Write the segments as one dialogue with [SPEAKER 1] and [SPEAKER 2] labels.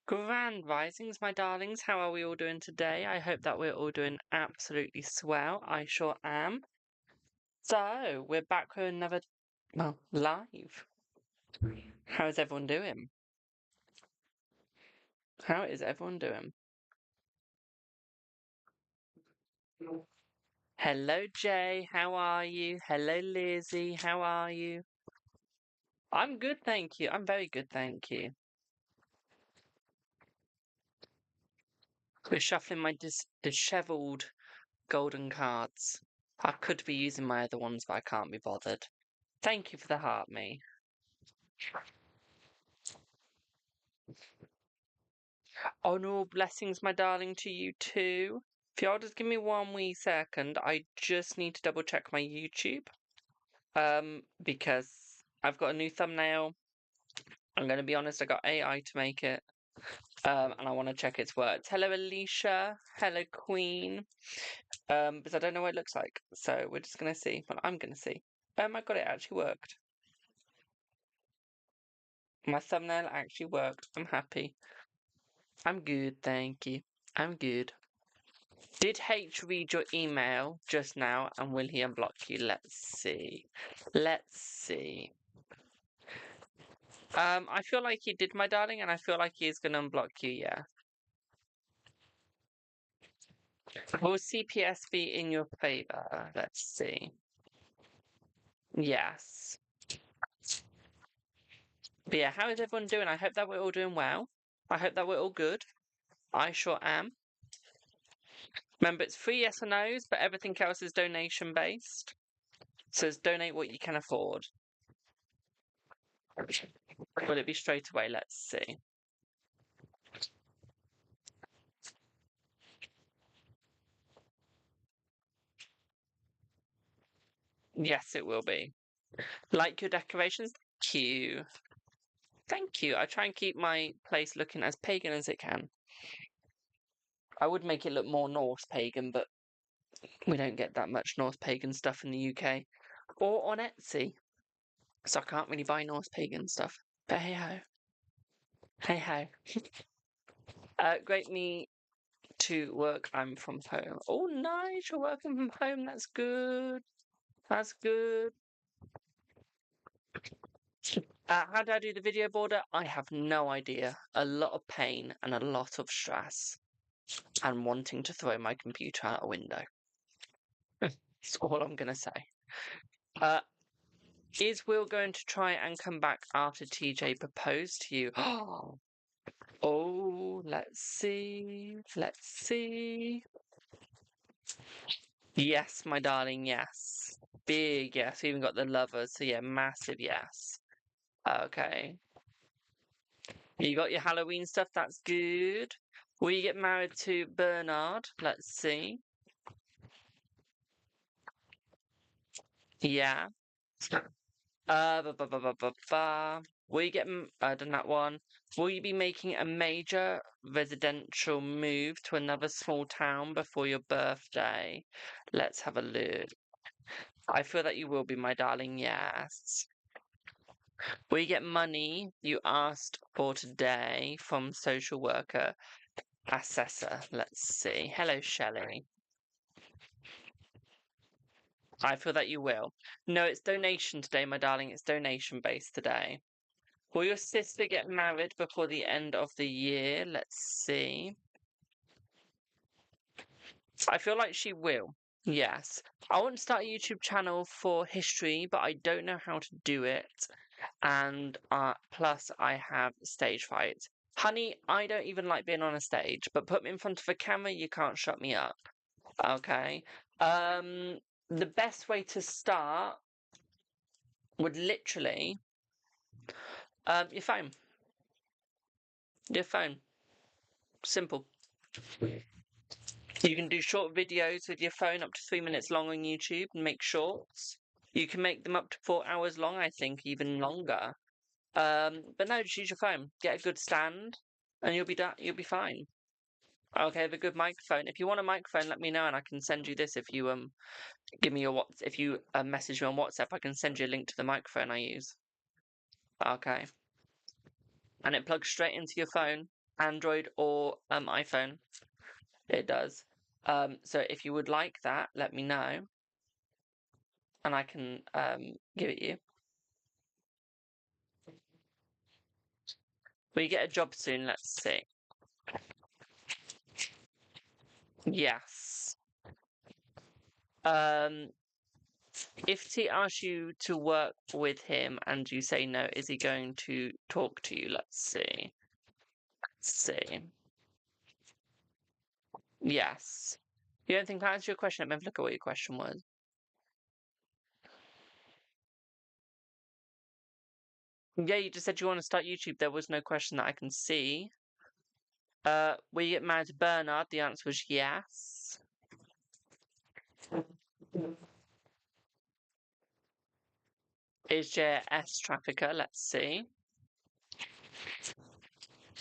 [SPEAKER 1] Grand risings, my darlings. How are we all doing today? I hope that we're all doing absolutely swell. I sure am. So, we're back with another, live. How is everyone doing? How is everyone doing? Hello, Jay. How are you? Hello, Lizzie. How are you? I'm good, thank you. I'm very good, thank you. We're shuffling my disheveled golden cards. I could be using my other ones, but I can't be bothered. Thank you for the heart, me. Honourable blessings, my darling, to you too. If y'all just give me 1 wee second, I just need to double check my YouTube. Because I've got a new thumbnail. I'm going to be honest, I got AI to make it. And I want to check its words. Hello, Alicia. Hello, Queen. Because I don't know what it looks like. So we're just going to see. Well, I'm going to see. I got it actually worked. My thumbnail actually worked. I'm happy. I'm good, thank you. I'm good. Did H read your email just now and will he unblock you? Let's see. Let's see. I feel like he did, my darling, and I feel like he is going to unblock you, yeah. Will CPS be in your favor? Let's see. Yes. But yeah, how is everyone doing? I hope that we're all doing well. I hope that we're all good. I sure am. Remember, it's free yes or no's, but everything else is donation based. So it's donate what you can afford. Will it be straight away? Let's see. Yes, it will be. Like your decorations? Thank you. Thank you. I try and keep my place looking as pagan as it can. I would make it look more Norse pagan, but we don't get that much Norse pagan stuff in the UK. Or on Etsy. So I can't really buy Norse pagan stuff. But hey ho. Hey ho. Great me to work. I'm from home. Oh, nice. You're working from home. That's good. That's good. How do I do the video border? I have no idea. A lot of pain and a lot of stress. And wanting to throw my computer out a window. That's all I'm going to say. Is Will going to try and come back after TJ proposed to you? Oh, let's see. Let's see. Yes, my darling, yes. Big yes. We even got the lovers, so yeah, massive yes. Okay. You got your Halloween stuff, that's good. Will you get married to Bernard? Let's see. Yeah. Will you get done that one? Will you be making a major residential move to another small town before your birthday? Let's have a look. I feel that you will be, my darling, yes. Will you get money you asked for today from social worker assessor? Let's see. Hello, Shelley. I feel that you will. No, it's donation today, my darling. It's donation based today. Will your sister get married before the end of the year? Let's see. I feel like she will. Yes. I want to start a YouTube channel for history, but I don't know how to do it. And plus, I have stage fright. Honey, I don't even like being on a stage, but put me in front of a camera, you can't shut me up. Okay. The best way to start would literally your phone. Your phone. Simple. You can do short videos with your phone up to 3 minutes long on YouTube and make shorts. You can make them up to 4 hours long, I think, even longer. But no, just use your phone. Get a good stand, and you'll be fine. Okay, have a good microphone. If you want a microphone, let me know, and I can send you this. If you give me your if you message me on WhatsApp, I can send you a link to the microphone I use. Okay. And it plugs straight into your phone. Android or iPhone. It does. So if you would like that, let me know, and I can give it you. Will you get a job soon? Let's see. Yes. If he asks you to work with him and you say no, is he going to talk to you? Let's see. Let's see. Yes. You don't think that answers your question? Let me have a look at what your question was. Yeah, you just said you want to start YouTube. There was no question that I can see. Will you get married to Bernard? The answer was yes. Is JS trafficker? Let's see.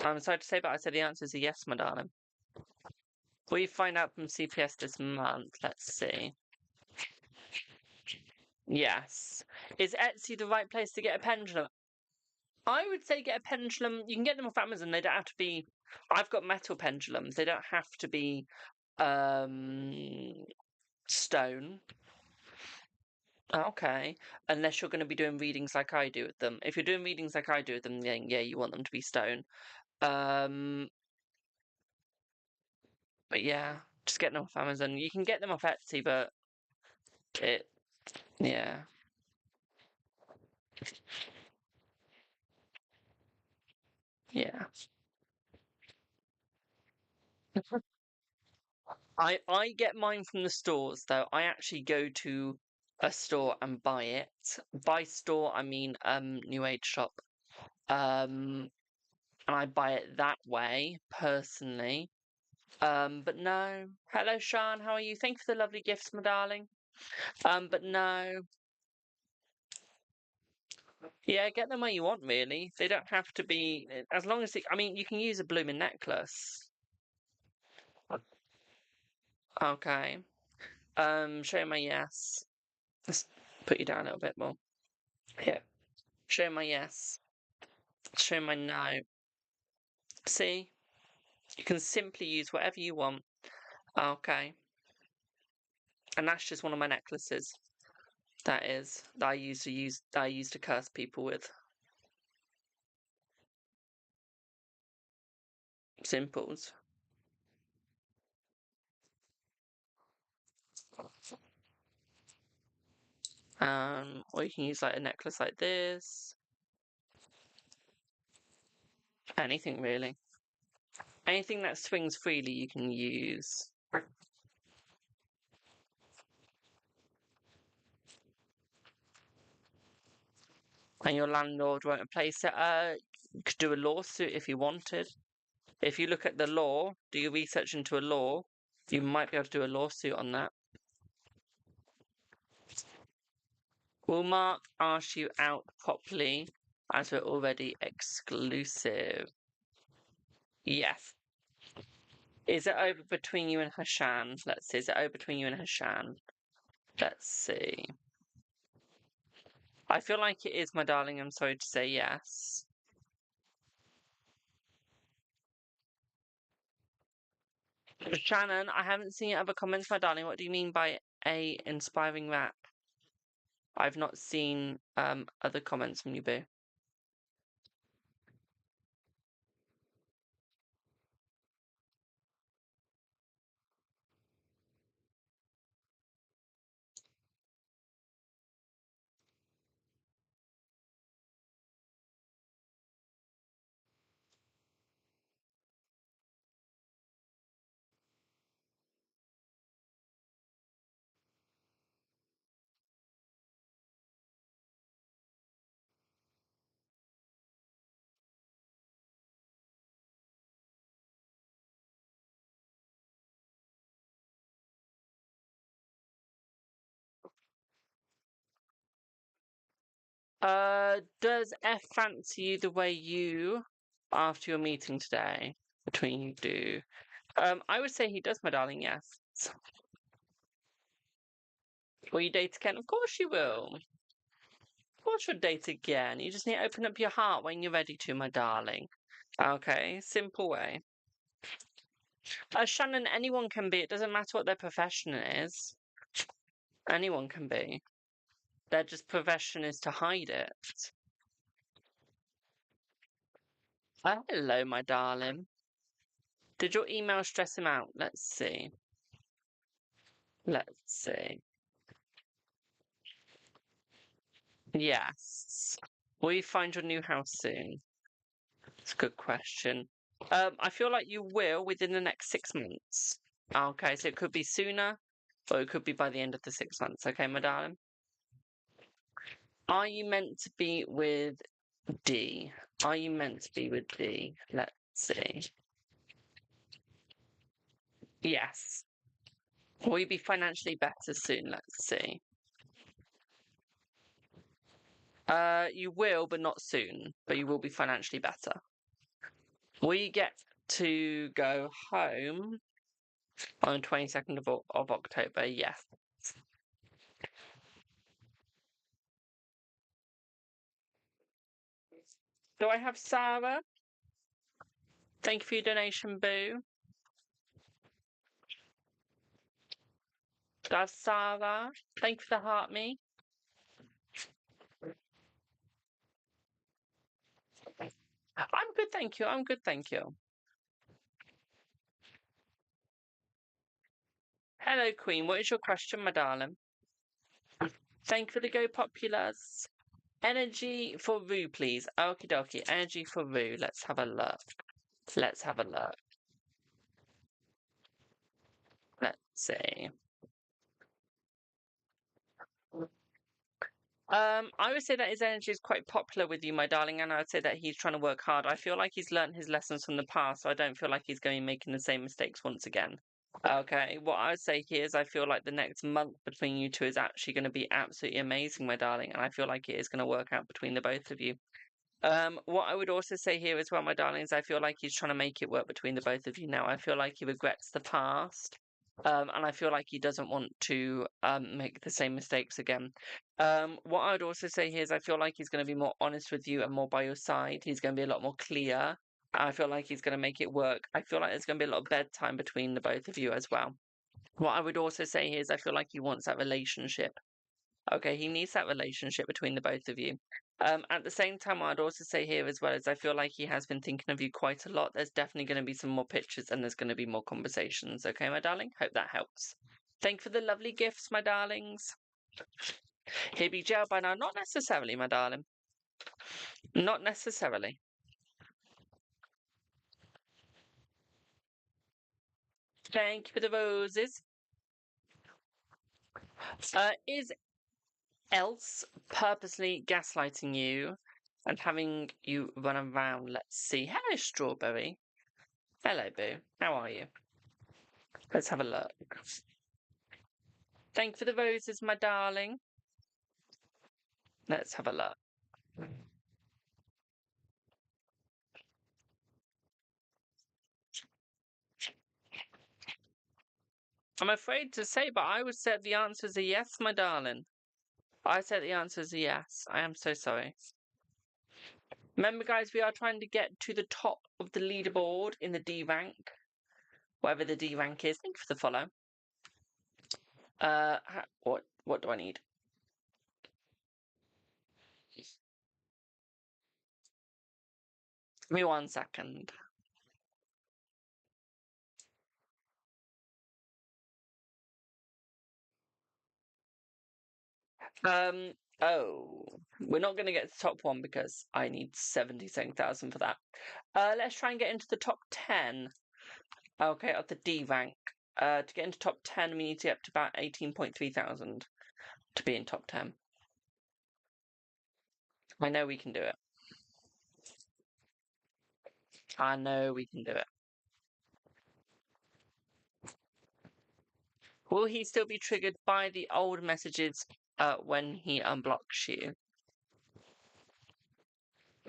[SPEAKER 1] I'm sorry to say, but I said the answer is a yes, my darling. Will you find out from CPS this month? Let's see. Yes. Is Etsy the right place to get a pendulum? I would say get a pendulum. You can get them off Amazon. They don't have to be. I've got metal pendulums. They don't have to be stone. Okay. Unless you're going to be doing readings like I do with them. If you're doing readings like I do with them, then yeah, you want them to be stone. But yeah, just get them off Amazon. You can get them off Etsy, but yeah. Yeah. I get mine from the stores though. I actually go to a store and buy it. By store I mean New Age shop. And I buy it that way, personally. But no. Hello Sean, how are you? Thank you for the lovely gifts, my darling. But no. Yeah, get them where you want, really. They don't have to be as long as I mean you can use a blooming necklace. Okay. Show my yes. Let's put you down a little bit more. Here. Show my yes. Show my no. See? You can simply use whatever you want. Okay. And that's just one of my necklaces. That I used to curse people with. Simples. Or you can use like a necklace like this. Anything really. Anything that swings freely you can use. And your landlord won't replace it. You could do a lawsuit if you wanted. If you look at the law, do your research into a law, you might be able to do a lawsuit on that. Will Mark ask you out properly as we're already exclusive? Yes. Is it over between you and Hashan? Let's see. Is it over between you and Hashan? Let's see. I feel like it is, my darling. I'm sorry to say yes. Shannon, I haven't seen your other comments, my darling. What do you mean by a inspiring rap? I've not seen other comments from you, boo. Does F fancy you the way you after your meeting today? Between you two. I would say he does, my darling, yes. Will you date again? Of course you will. Of course you'll date again. You just need to open up your heart when you're ready to, my darling. Okay, simple way. Shannon, anyone can be. It doesn't matter what their profession is. Anyone can be. Their just profession is to hide it. Hello, my darling. Did your email stress him out? Let's see. Let's see. Yes. Will you find your new house soon? It's a good question. I feel like you will within the next 6 months. Okay, so it could be sooner, or it could be by the end of the 6 months. Okay, my darling? Are you meant to be with D? Are you meant to be with D? Let's see. Yes. Will you be financially better soon? Let's see. You will, but not soon. But you will be financially better. Will you get to go home on the 22nd of October? Yes. Do I have Sarah? Thank you for your donation, Boo. Do I have Sarah? Thank you for the heart me. I'm good, thank you. I'm good, thank you. Hello, Queen. What is your question, my darling? Thank you for the Go Populars. Energy for Rue, please. Okie dokie. Energy for Rue. Let's have a look. Let's have a look. Let's see. I would say that his energy is quite popular with you, my darling, and I would say that he's trying to work hard. I feel like he's learnt his lessons from the past, so I don't feel like he's going to be making the same mistakes once again. Okay, what I would say here is I feel like the next month between you two is actually going to be absolutely amazing, my darling, and I feel like it is going to work out between the both of you. What I would also say here as well, my darlings, I feel like he's trying to make it work between the both of you now. I feel like he regrets the past. And I feel like he doesn't want to make the same mistakes again. What I would also say here is I feel like he's going to be more honest with you and more by your side. He's going to be a lot more clear. I feel like he's going to make it work. I feel like there's going to be a lot of bedtime between the both of you as well. What I would also say here is I feel like he wants that relationship. Okay, he needs that relationship between the both of you. At the same time, I'd also say here as well is I feel like he has been thinking of you quite a lot. There's definitely going to be some more pictures and there's going to be more conversations. Okay, my darling? Hope that helps. Thank you for the lovely gifts, my darlings. He'll be jailed by now. Not necessarily, my darling. Not necessarily. Thank you for the roses. Is Else purposely gaslighting you and having you run around? Let's see. Hello, Strawberry. Hello, Boo. How are you? Let's have a look. Thank you for the roses, my darling. Let's have a look. I'm afraid to say, but I would say the answer is a yes, my darling. I said the answer is a yes. I am so sorry. Remember, guys, we are trying to get to the top of the leaderboard in the D rank. Whatever the D rank is. Thank you for the follow. What do I need? Give me 1 second. Oh, we're not going to get to top one because I need 77,000 for that. Let's try and get into the top 10. Okay, of the D rank. To get into top 10, we need to get up to about 18.3 thousand to be in top 10. I know we can do it. I know we can do it. Will he still be triggered by the old messages when he unblocks you?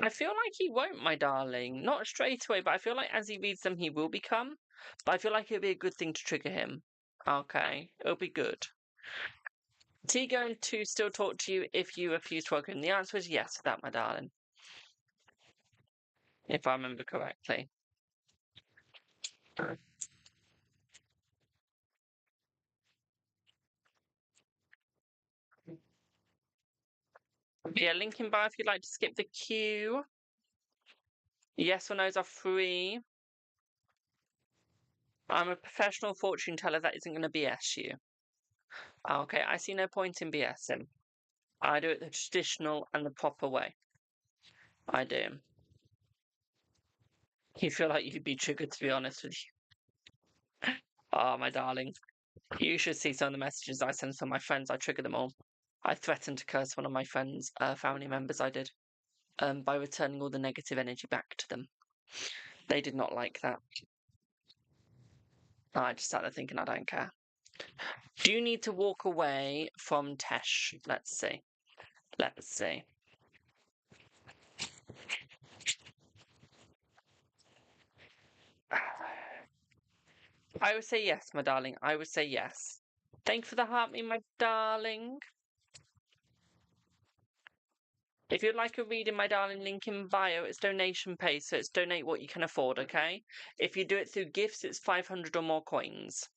[SPEAKER 1] I feel like he won't, my darling. Not straight away, but I feel like as he reads them, he will become. But I feel like it'll be a good thing to trigger him. Okay, it'll be good. Is he going to still talk to you if you refuse to welcome him? The answer is yes to that, my darling. if I remember correctly. Yeah, link in bio if you'd like to skip the queue. Yes or no's are free. I'm a professional fortune teller that isn't going to BS you. Okay, I see no point in BSing. I do it the traditional and the proper way. I do. You feel like you'd be triggered, to be honest with you. Oh, my darling. You should see some of the messages I send to my friends. I trigger them all. I threatened to curse one of my friends' family members, I did, by returning all the negative energy back to them. They did not like that. I just sat there thinking, I don't care. Do you need to walk away from Tesh? Let's see. Let's see. I would say yes, my darling. I would say yes. Thank you for the heart, me, my darling. If you'd like a reading, my darling, link in bio. It's donation pay, so it's donate what you can afford, okay? If you do it through gifts, it's 500 or more coins.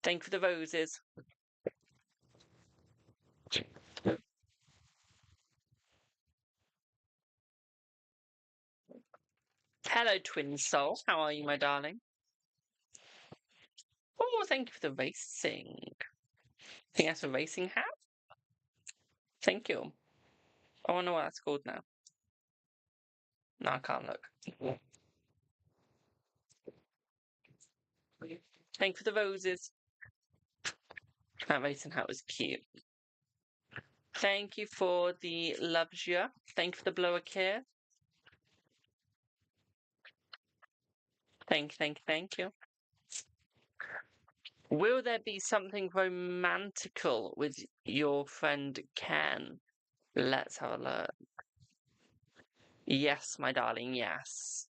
[SPEAKER 1] Thank you for the roses. Hello, twin soul. How are you, my darling? Oh, thank you for the racing. I think that's a racing hat? Thank you. I wonder what that's called now. No, I can't look. Thank you for the roses. That racing hat was cute. Thank you for the loves you. Thank you for the blower care. Thank you. Will there be something romantical with your friend Ken? Let's have a look. Yes, my darling, yes.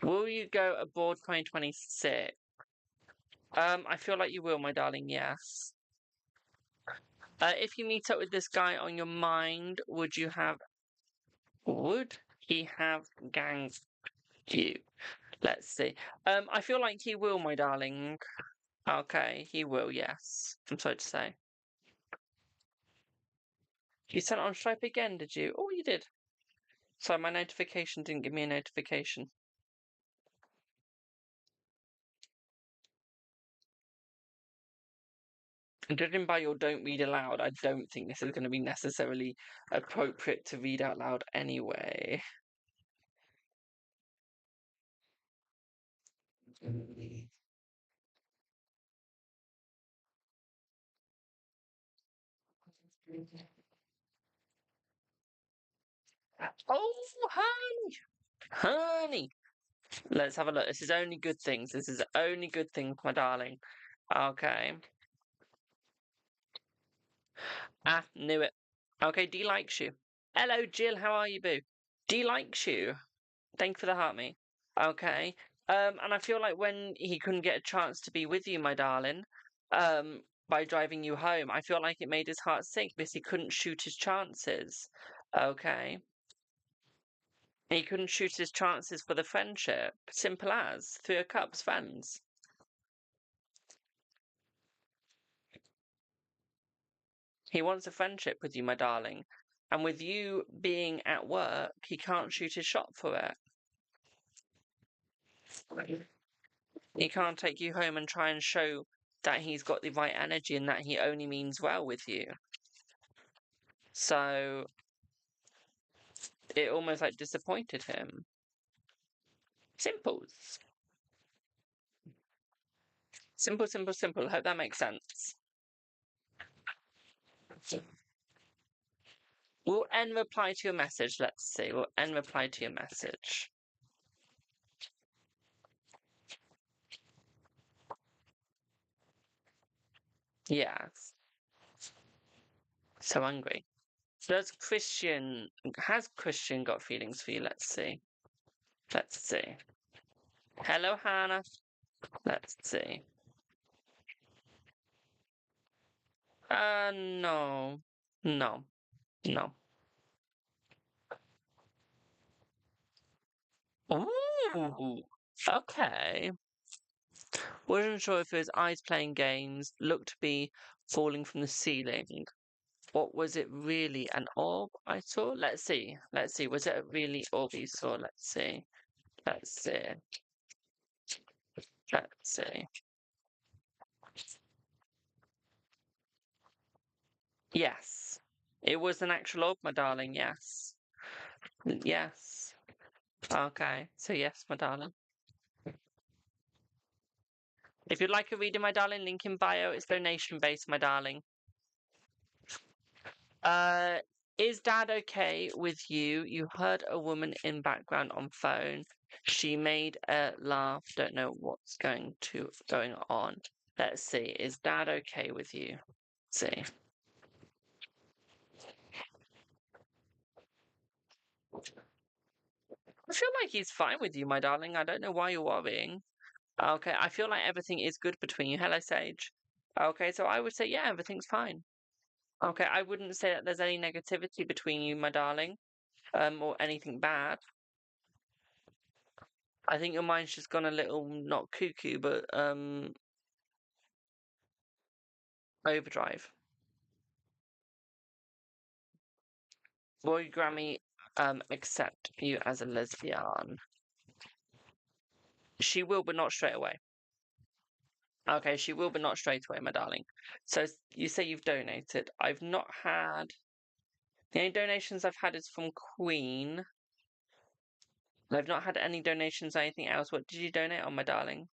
[SPEAKER 1] Will you go abroad 2026? I feel like you will, my darling, yes. If you meet up with this guy on your mind, would he have ganged you? Let's see. I feel like he will, my darling. Okay, he will, yes. I'm sorry to say. You sent on Stripe again, did you? Oh, you did. Sorry, my notification didn't give me a notification. Judging by your don't read aloud, I don't think this is going to be necessarily appropriate to read out loud anyway. Oh, honey! Honey! Let's have a look. This is only good things. This is only good things, my darling. Okay. Ah, knew it. Okay, D likes you. Hello, Jill. How are you, boo? D likes you. Thank you for the heart, me. Okay. And I feel like when he couldn't get a chance to be with you, my darling, by driving you home, I feel like it made his heart sink because he couldn't shoot his chances. Okay. He couldn't shoot his chances for the friendship. Simple as. Three of Cups, friends. He wants a friendship with you, my darling. And with you being at work, he can't shoot his shot for it. He can't take you home and try and show that he's got the right energy and that he only means well with you. So it almost like disappointed him. Simples. Simple, simple, simple. Hope that makes sense. Will N reply to your message? Let's see. Will N reply to your message? Yes. So angry. Has Christian got feelings for you? Let's see. Let's see. Hello, Hannah. Let's see. No. No. No. Ooh, okay. Wasn't sure if it was eyes playing games, looked to be falling from the ceiling. What was it really? An orb I saw? Let's see. Let's see. Was it a really orb you saw? Let's see. Let's see. Let's see. Yes. It was an actual orb, my darling. Yes. Yes. Okay. So yes, my darling. If you'd like a reading, my darling, link in bio. It's donation based, my darling. Uh, is Dad okay with you? You heard a woman in background on phone. She made a laugh. Don't know what's going on. Let's see. Is Dad okay with you? Let's see. I feel like he's fine with you, my darling. I don't know why you're worrying. Okay, I feel like everything is good between you. Hello, Sage. Okay, so I would say, yeah, everything's fine. Okay, I wouldn't say that there's any negativity between you, my darling, or anything bad. I think your mind's just gone a little, not cuckoo, but overdrive. Roy Grammy accept you as a lesbian. She will, but not straight away. Okay, she will, but not straight away, my darling. So you say you've donated. I've not had. The only donations I've had is from Queen. I've not had any donations or anything else. What did you donate on, my darling?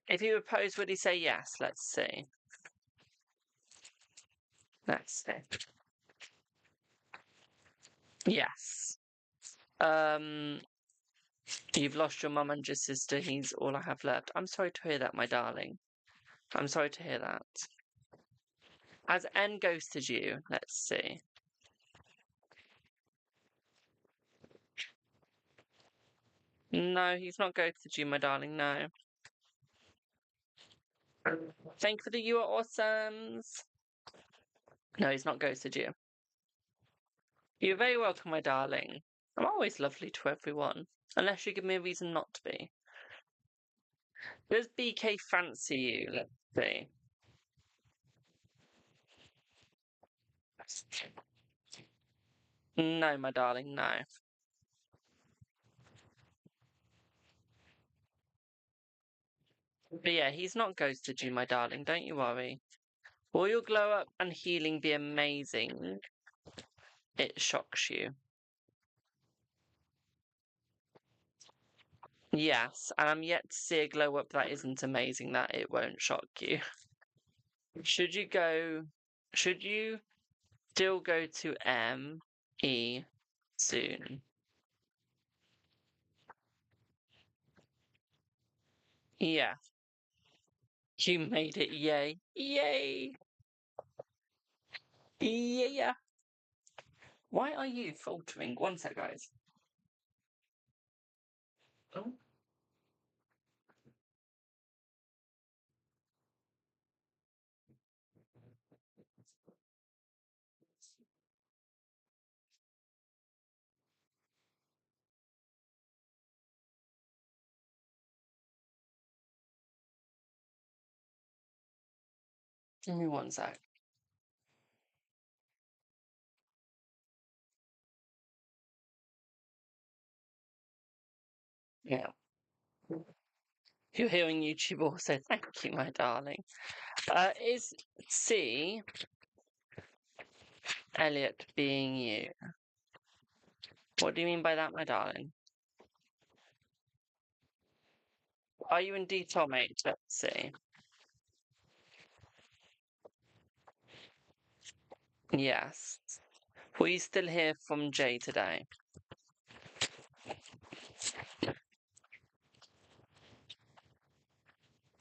[SPEAKER 1] If he proposed, would he say yes? Let's see. Let's see. Yes. You've lost your mum and your sister. He's all I have left. I'm sorry to hear that, my darling. I'm sorry to hear that. Has N ghosted you? Let's see. No, he's not ghosted you, my darling. No. Thank you for the you are awesomes. No, he's not ghosted you. You're very welcome, my darling. I'm always lovely to everyone, unless you give me a reason not to be. Does BK fancy you? Let's see. No, my darling, no. But yeah, he's not ghosted you, my darling. Don't you worry. Will your glow up and healing be amazing? It shocks you. Yes, and I'm yet to see a glow up that isn't amazing, that it won't shock you. Should you still go to ME soon? Yeah, you made it, yay. Yay! Yeah. Why are you faltering? One sec, guys. Oh. Give me one sec. Yeah. You're hearing YouTube also. Thank you, my darling. Is C Elliot being you? What do you mean by that, my darling? Are you indeed Tomate? Let's see. Yes. Will you still hear from Jay today?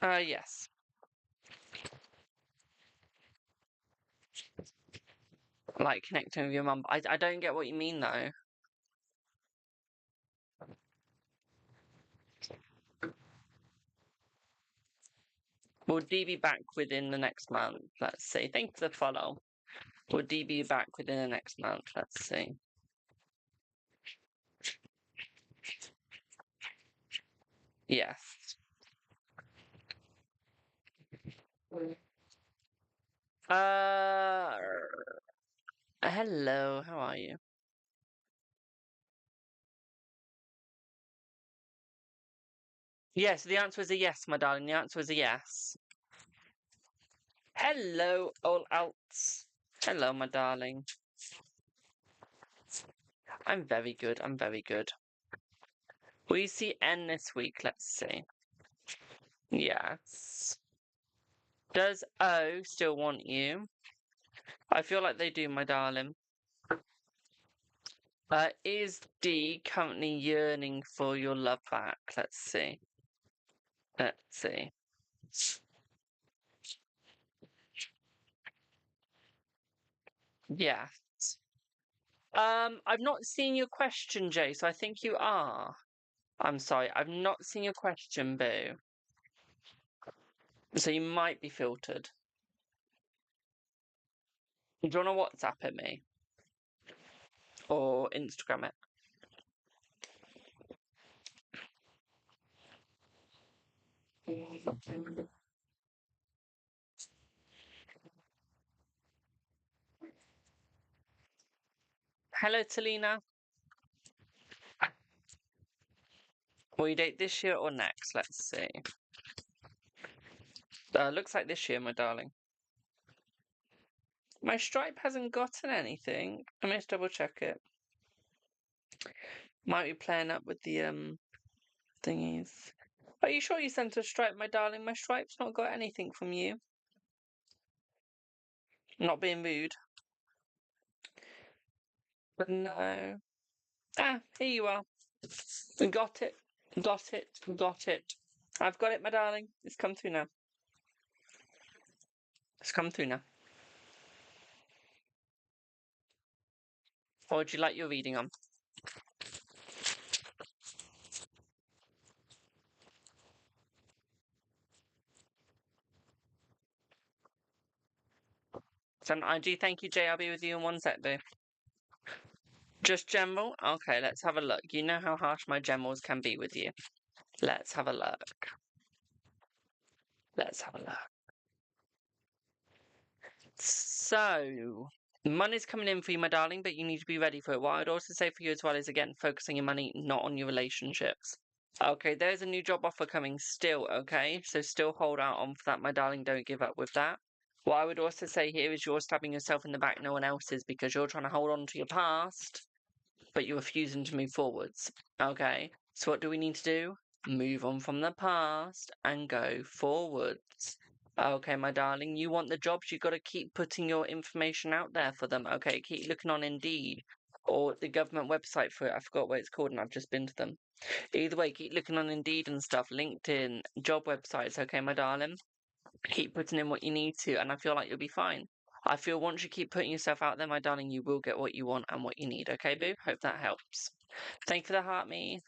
[SPEAKER 1] Yes. Like connecting with your mum. I don't get what you mean though. Will D be back within the next month? Let's see. Thank you for the follow. Will D be back within the next month? Let's see. Yes. Hello, how are you? Yes, the answer is a yes, my darling. The answer is a yes. Hello, all outs. Hello, my darling. I'm very good. I'm very good. Will you see N this week? Let's see. Yes. Does O still want you? I feel like they do, my darling. Is D currently yearning for your love back? Let's see. Let's see. Yes. I've not seen your question, Jay, so I think you are. I'm sorry, I've not seen your question, Boo. So you might be filtered. Do you want to WhatsApp at me? Or Instagram it? Hello, Talina. Will you date this year or next? Let's see. Looks like this year, my darling. My stripe hasn't gotten anything. I may just double check it. Might be playing up with the thingies. Are you sure you sent a stripe, my darling? My stripe's not got anything from you. Not being rude. But no. Ah, here you are. Got it. Got it. Got it. I've got it, my darling. It's come through now. It's come through now. What would you like your reading on? So I do thank you, Jay. I'll be with you in one sec, boo. Just general? Okay, let's have a look. You know how harsh my generals can be with you. Let's have a look. Let's have a look. So, money's coming in for you, my darling, but you need to be ready for it. What I'd also say for you as well is, again, focus on your money, not on your relationships. Okay, there's a new job offer coming still, okay? So still hold out on for that, my darling. Don't give up with that. What I would also say here is you're stabbing yourself in the back, no one else is, because you're trying to hold on to your past, but you're refusing to move forwards, okay? So what do we need to do? Move on from the past and go forwards. Okay, my darling, you want the jobs, you got to keep putting your information out there for them, okay? Keep looking on Indeed or the government website for it. I forgot what it's called and I've just been to them. Either way, keep looking on Indeed and stuff, LinkedIn, job websites, okay, my darling? Keep putting in what you need to, and I feel like you'll be fine. I feel once you keep putting yourself out there, my darling, you will get what you want and what you need, okay, boo? Hope that helps. Thank you for the heart, me.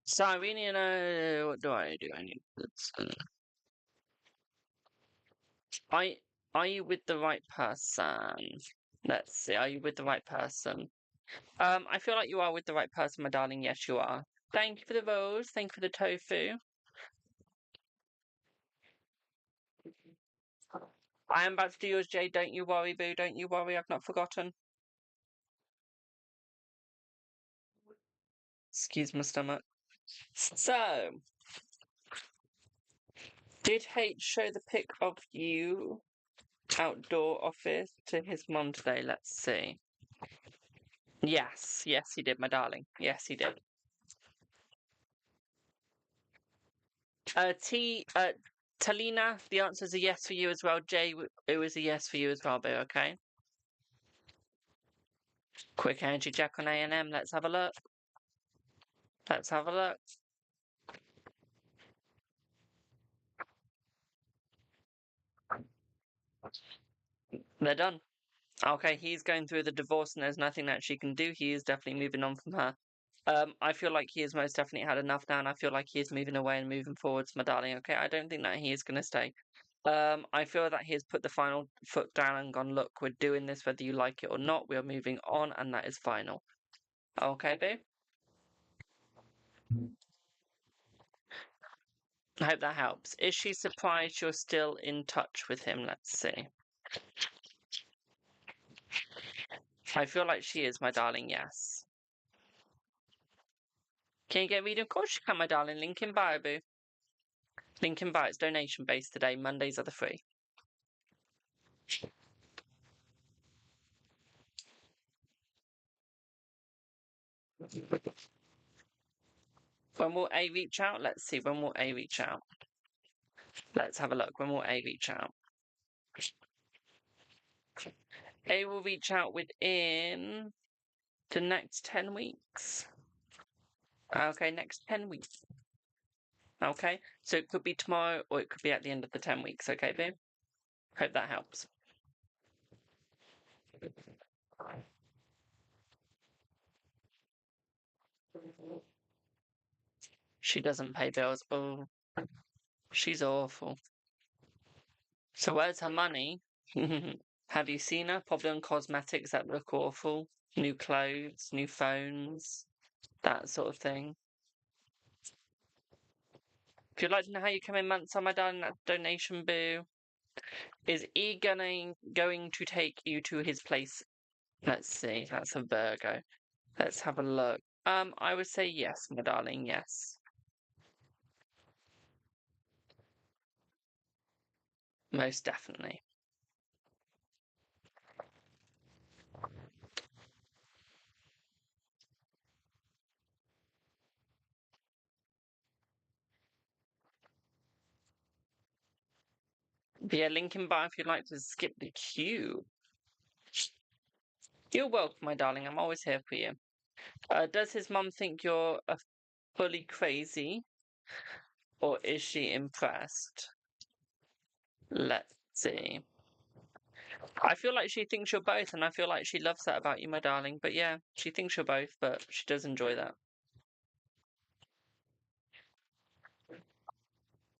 [SPEAKER 1] So I really know what do I do? I need I are you with the right person? Let's see, are you with the right person? I feel like you are with the right person, my darling. Yes, you are. Thank you for the rose. Thank you for the tofu. I am about to do yours, Jay. Don't you worry, boo. Don't you worry. I've not forgotten. Excuse my stomach. So, did H show the pic of you outdoor office to his mom today? Let's see. Yes, yes, he did, my darling. Yes, he did. Talina, the answer is a yes for you as well. Jay, it was a yes for you as well, boo, okay? Quick energy check on A&M. Let's have a look. Let's have a look. They're done. Okay, he's going through the divorce and there's nothing that she can do. He is definitely moving on from her. I feel like he has most definitely had enough now, and I feel like he is moving away and moving forwards, my darling. Okay, I don't think that he is going to stay. I feel that he has put the final foot down and gone, look, we're doing this whether you like it or not. We are moving on, and that is final. Okay, babe? I hope that helps. Is she surprised you're still in touch with him? Let's see. I feel like she is, my darling, yes. Can you get a reading? Of course you can, my darling. Link in bio, boo. Link in bio. It's donation based today. Mondays are the free. When will A reach out? Let's see. When will A reach out? Let's have a look. When will A reach out? A will reach out within the next 10 weeks. Okay, next 10 weeks. Okay, so it could be tomorrow or it could be at the end of the 10 weeks. Okay, babe? Hope that helps. She doesn't pay bills. Oh, she's awful. So where's her money? Have you seen her? Probably on cosmetics that look awful. New clothes, new phones, that sort of thing. If you'd like to know how you come in months on my darling, that donation boo. Is E going to take you to his place? Let's see. That's a Virgo. Let's have a look. I would say yes, my darling, yes. Most definitely. But yeah, link in bio if you'd like to skip the queue. You're welcome, my darling. I'm always here for you. Does his mum think you're fully crazy, or is she impressed? Let's see. I feel like she thinks you're both, and I feel like she loves that about you, my darling. But yeah, she thinks you're both, but she does enjoy that.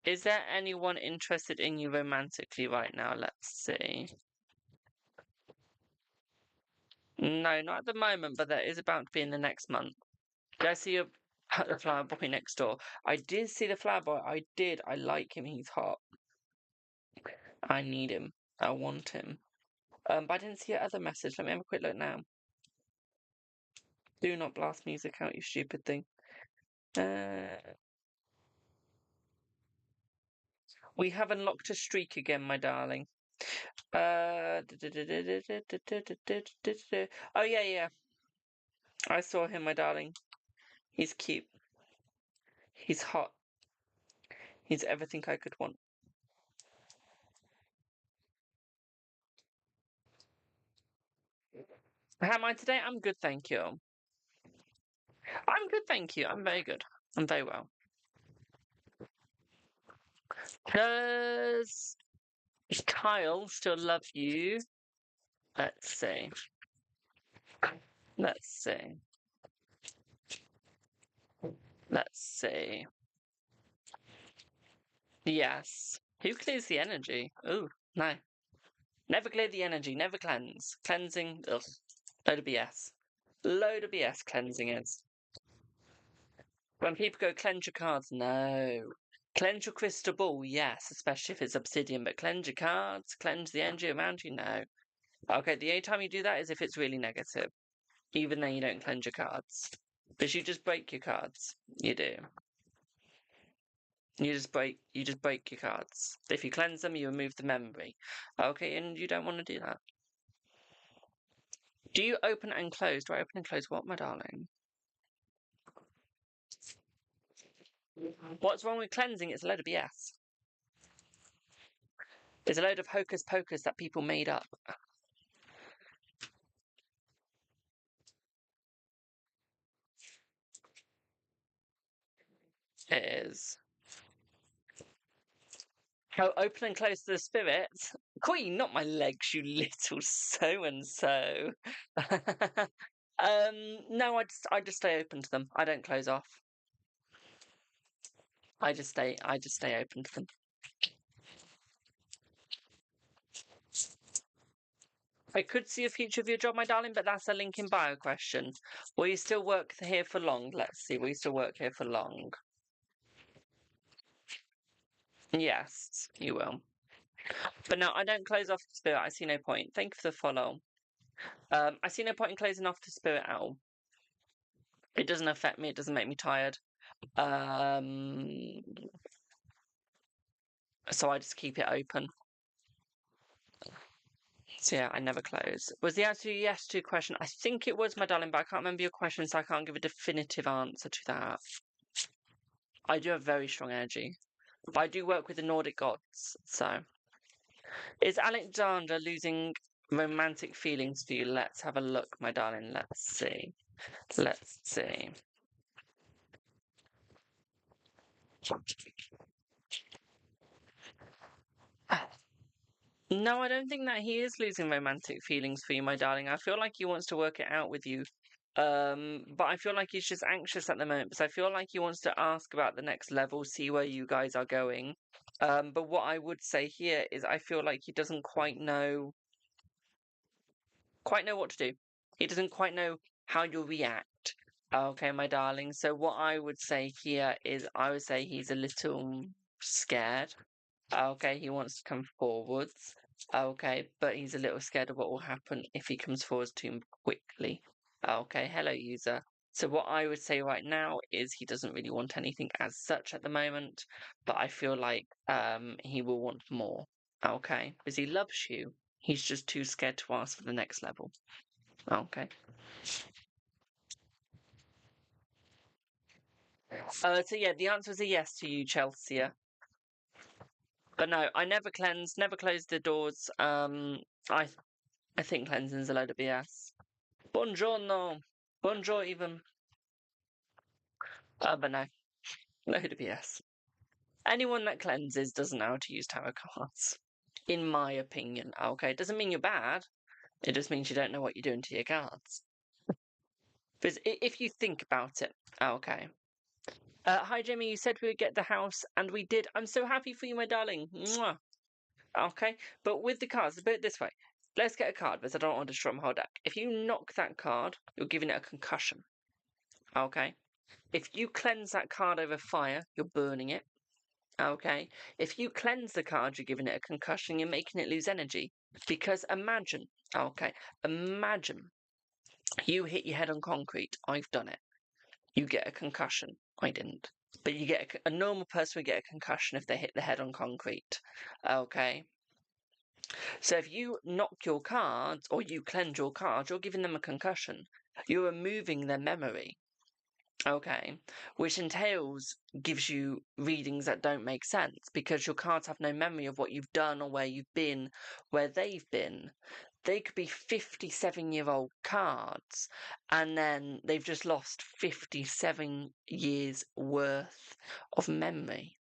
[SPEAKER 1] Is there anyone interested in you romantically right now? Let's see. No, not at the moment, but there is about to be in the next month. Did I see the flower boy next door? I did see the flower boy. I did. I like him. He's hot. I need him. I want him. But I didn't see your other message. Let me have a quick look now. Do not blast music out, you stupid thing. We have unlocked a streak again, my darling. Oh yeah, yeah. I saw him, my darling. He's cute. He's hot. He's everything I could want. How am I today? I'm good, thank you. I'm good, thank you. I'm very good. I'm very well. Does Kyle still love you? Let's see. Let's see. Let's see. Yes. Who clears the energy? Oh, no. Never clear the energy, never cleanse. Cleansing, ugh. Load of BS. Load of BS cleansing is. When people go cleanse your cards, no. Cleanse your crystal ball, yes, especially if it's obsidian, but cleanse your cards, cleanse the energy around you, no. Okay, the only time you do that is if it's really negative. Even though you don't cleanse your cards. But you just break your cards. You do. You just break your cards. If you cleanse them, you remove the memory. Okay, and you don't want to do that. Do you open and close? Do I open and close what, my darling? What's wrong with cleansing? It's a load of BS. It's a load of hocus pocus that people made up. It is. Oh, open and close to the spirits? Queen, not my legs, you little so-and-so. No, I just stay open to them. I don't close off. I just stay open to them. I could see a future of your job, my darling, but that's a link in bio question. Will you still work here for long? Let's see. Will you still work here for long? Yes, you will. But no, I don't close off the spirit. I see no point. Thank you for the follow. I see no point in closing off the spirit owl. It doesn't affect me. It doesn't make me tired. So I just keep it open. So yeah, I never close. Was the answer yes to your question? I think it was, my darling, but I can't remember your question, so I can't give a definitive answer to that. I do have very strong energy. But I do work with the Nordic gods, so. Is Alexandra losing romantic feelings for you? Let's have a look, my darling. Let's see. Let's see. No, I don't think that he is losing romantic feelings for you, my darling. I feel like he wants to work it out with you. But I feel like he's just anxious at the moment because I feel like he wants to ask about the next level, see where you guys are going. But what I would say here is I feel like he doesn't quite know what to do. He doesn't quite know how you'll react. Okay, my darling. So what I would say here is I would say he's a little scared. Okay, he wants to come forwards. Okay, but he's a little scared of what will happen if he comes forwards too quickly. Okay, hello, user. So what I would say right now is he doesn't really want anything as such at the moment, but I feel like he will want more. Okay, because he loves you. He's just too scared to ask for the next level. Okay. So yeah, the answer is a yes to you, Chelsea. But no, I never cleanse, never close the doors. I think cleansing's a load of BS. Buongiorno. Bonjour even. But no, load of BS. Anyone that cleanses doesn't know how to use tarot cards. In my opinion, okay? It doesn't mean you're bad. It just means you don't know what you're doing to your cards. Because if you think about it, okay. Hi, Jamie. You said we would get the house, and we did. I'm so happy for you, my darling. Mwah. Okay, but with the cards, put it this way. Let's get a card, because I don't want to destroy my whole deck. If you knock that card, you're giving it a concussion. Okay? If you cleanse that card over fire, you're burning it. Okay? If you cleanse the card, you're giving it a concussion, you're making it lose energy. Because imagine you hit your head on concrete. I've done it. You get a concussion. I didn't. But you get a normal person would get a concussion if they hit the head on concrete. Okay? So if you knock your cards or you cleanse your cards, you're giving them a concussion. You're removing their memory. Okay, which gives you readings that don't make sense because your cards have no memory of what you've done or where you've been, where they've been. They could be 57-year-old cards and then they've just lost 57 years worth of memory.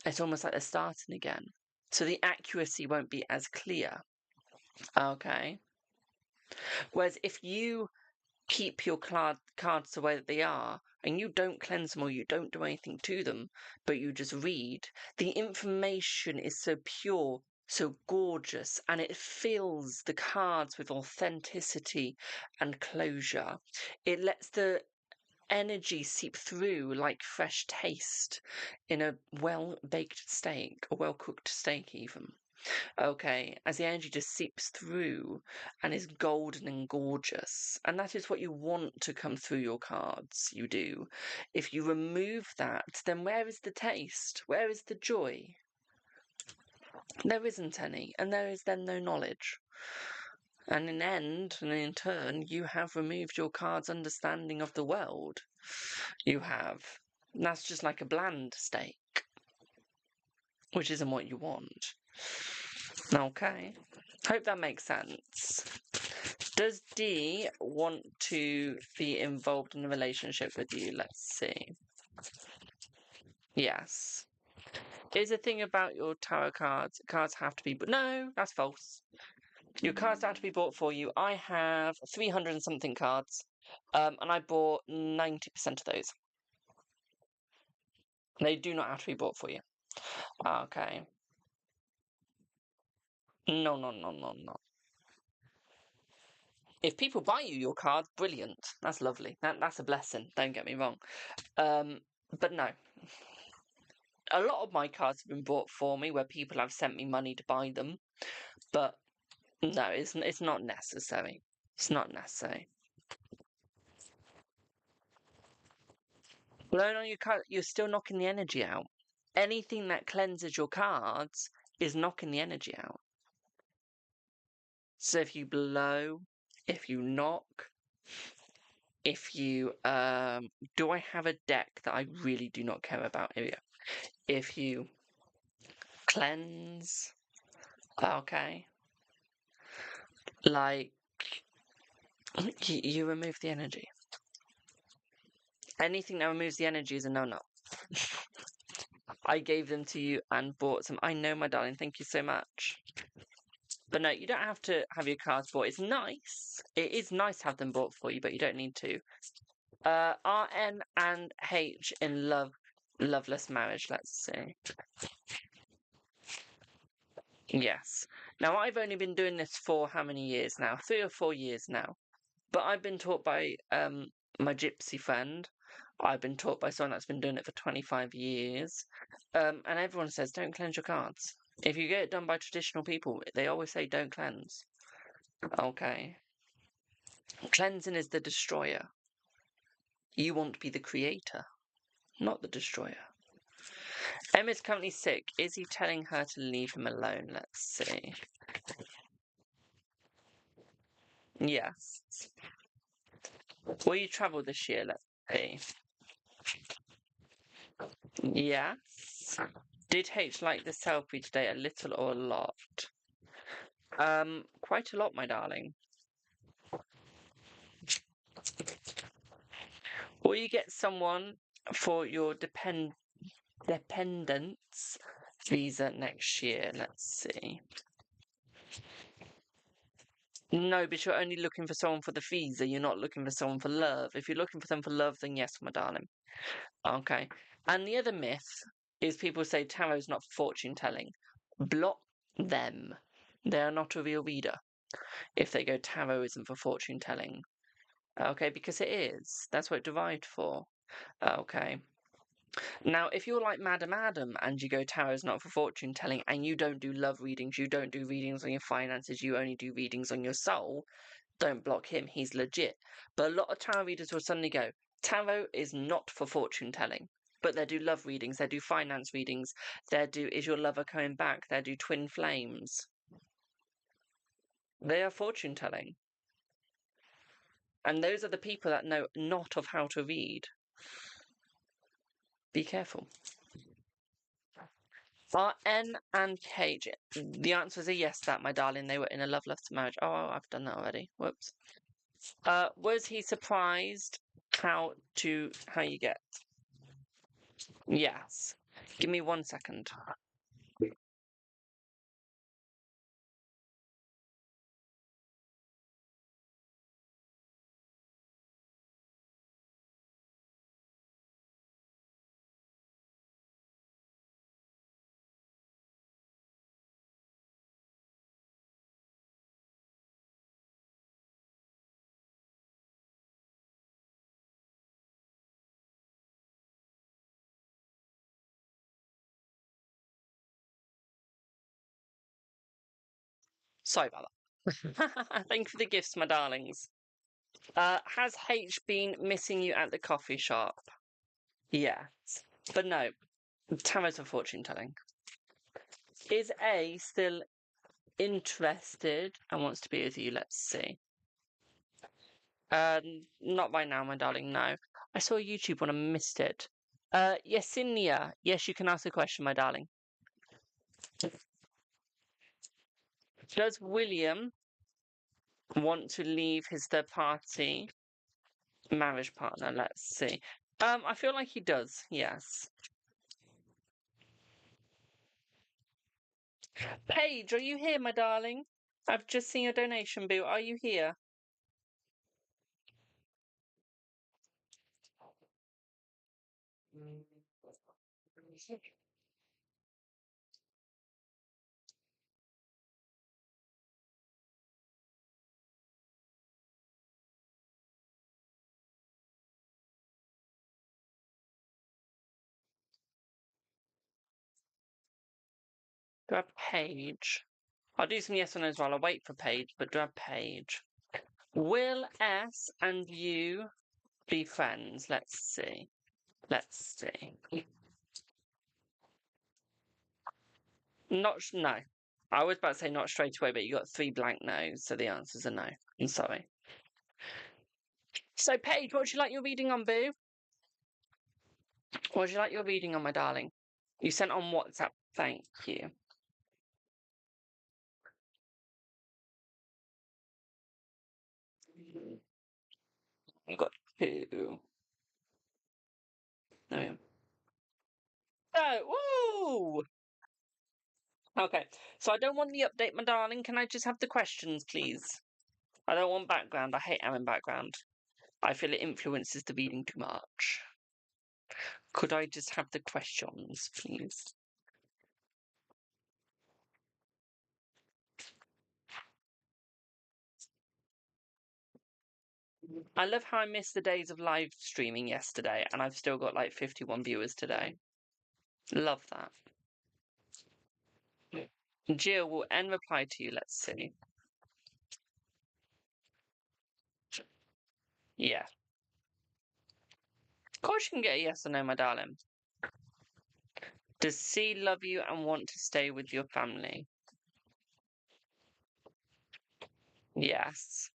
[SPEAKER 1] It's almost like they're starting again. So the accuracy won't be as clear. Okay. Whereas if you keep your cards the way that they are, and you don't cleanse them or you don't do anything to them, but you just read, the information is so pure, so gorgeous, and it fills the cards with authenticity and closure. It lets the energy seep through like fresh taste in a well-baked steak, a well-cooked steak even. Okay, as the energy just seeps through and is golden and gorgeous. And that is what you want to come through your cards, you do. If you remove that, then where is the taste? Where is the joy? There isn't any, and there is then no knowledge. And in turn, you have removed your card's understanding of the world. You have. And that's just like a bland steak, which isn't what you want. Okay. Hope that makes sense. Does D want to be involved in a relationship with you? Let's see. Yes. Is the thing about your tarot cards have to be... No, that's false. Your cards don't have to be bought for you. I have 300 and something cards, and I bought 90% of those. They do not have to be bought for you. Okay. No. If people buy you your cards, brilliant. That's lovely. That's a blessing. Don't get me wrong. But no. A lot of my cards have been bought for me where people have sent me money to buy them. But no, it's not necessary. It's not necessary. Blowing on your card, you're still knocking the energy out. Anything that cleanses your cards is knocking the energy out. So if you blow, if you knock, if you do I have a deck that I really do not care about? Here we go. If you cleanse, okay, like you remove the energy. Anything that removes the energy is a no-no. I gave them to you and bought some. I know, my darling. Thank you so much. But no, you don't have to have your cards bought. It's nice. It is nice to have them bought for you, but you don't need to. RN and H in loveless marriage. Let's see. Yes. Now, I've only been doing this for how many years now? 3 or 4 years now. But I've been taught by my gypsy friend. I've been taught by someone that's been doing it for 25 years. And everyone says, don't cleanse your cards. If you get it done by traditional people, they always say, don't cleanse. Okay. Cleansing is the destroyer. You want to be the creator, not the destroyer. Emma's currently sick. Is he telling her to leave him alone? Let's see. Yes. Will you travel this year? Let's see. Yes. Did H like the selfie today? A little or a lot? Quite a lot, my darling. Will you get someone for your dependence visa next year? Let's see. No, but you're only looking for someone for the visa. You're not looking for someone for love. If you're looking for them for love, then yes, my darling. Okay. And the other myth is people say tarot's not fortune telling. Block them. They are not a real reader if they go tarot isn't for fortune telling. Okay, because it is. That's what it derived for. Okay. Now, if you're like Madam Adam and you go tarot's not for fortune telling and you don't do love readings, you don't do readings on your finances, you only do readings on your soul, don't block him. He's legit. But a lot of tarot readers will suddenly go, tarot is not for fortune telling. But they do love readings, they do finance readings, they do is your lover coming back, they do twin flames. They are fortune telling. And those are the people that know not of how to read. Be careful. Are N and H? The answer is a yes, that, my darling. They were in a loveless marriage. Oh, I've done that already. Whoops. Was he surprised how you get? Yes. Give me 1 second. Sorry about that. Thank you for the gifts, my darlings. Has H been missing you at the coffee shop? Yes. But no. Tarot's for fortune telling. Is A still interested and wants to be with you? Let's see. Not by now, my darling, no. I saw a YouTube one and missed it. Yesinia. Yes, you can ask a question, my darling. Does William want to leave his third party marriage partner? Let's see. I feel like he does, yes. Paige, are you here, my darling? I've just seen your donation, boo. Are you here? Do I have Paige? I'll do some yes or no's while I wait for Paige, but do I have Paige? Will S and you be friends? Let's see. Let's see. No. I was about to say not straight away, but you got 3 blank no's, so the answer's a no. I'm sorry. So, Paige, what would you like your reading on, boo? What would you like your reading on, my darling? You sent on WhatsApp. Thank you. You got 2. There we go. Oh, woo! Okay, so I don't want the update, my darling. Can I just have the questions, please? I don't want background. I hate having background. I feel it influences the reading too much. Could I just have the questions, please? I love how I missed the days of live streaming yesterday, and I've still got like 51 viewers today. Love that. Jill will end reply to you. Let's see. Yeah. Of course you can get a yes or no, my darling. Does C love you and want to stay with your family? Yes.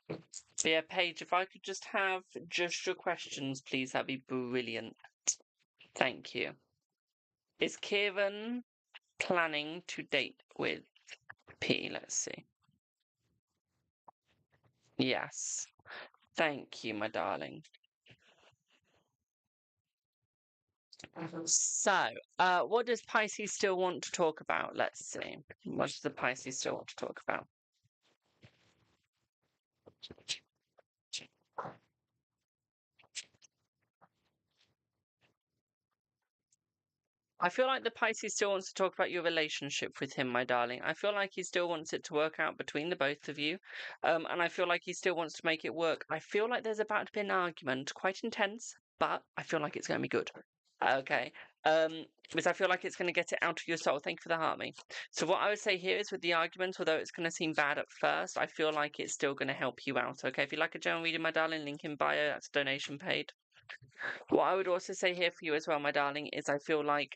[SPEAKER 1] But yeah, Paige, if I could just have just your questions, please, that'd be brilliant. Thank you. Is Kieran planning to date with P? Let's see. Yes. Thank you, my darling. So, what does Pisces still want to talk about? Let's see. What does the Pisces still want to talk about? I feel like the Pisces still wants to talk about your relationship with him, my darling. I feel like he still wants it to work out between the both of you. And I feel like he still wants to make it work. I feel like there's about to be an argument, quite intense, but I feel like it's going to be good. Okay. Because I feel like it's going to get it out of your soul. Thank you for the heart me. So what I would say here is with the argument, although it's going to seem bad at first, I feel like it's still going to help you out. Okay. If you like a general reading, my darling, link in bio. That's a donation paid. What I would also say here for you as well, my darling, is I feel like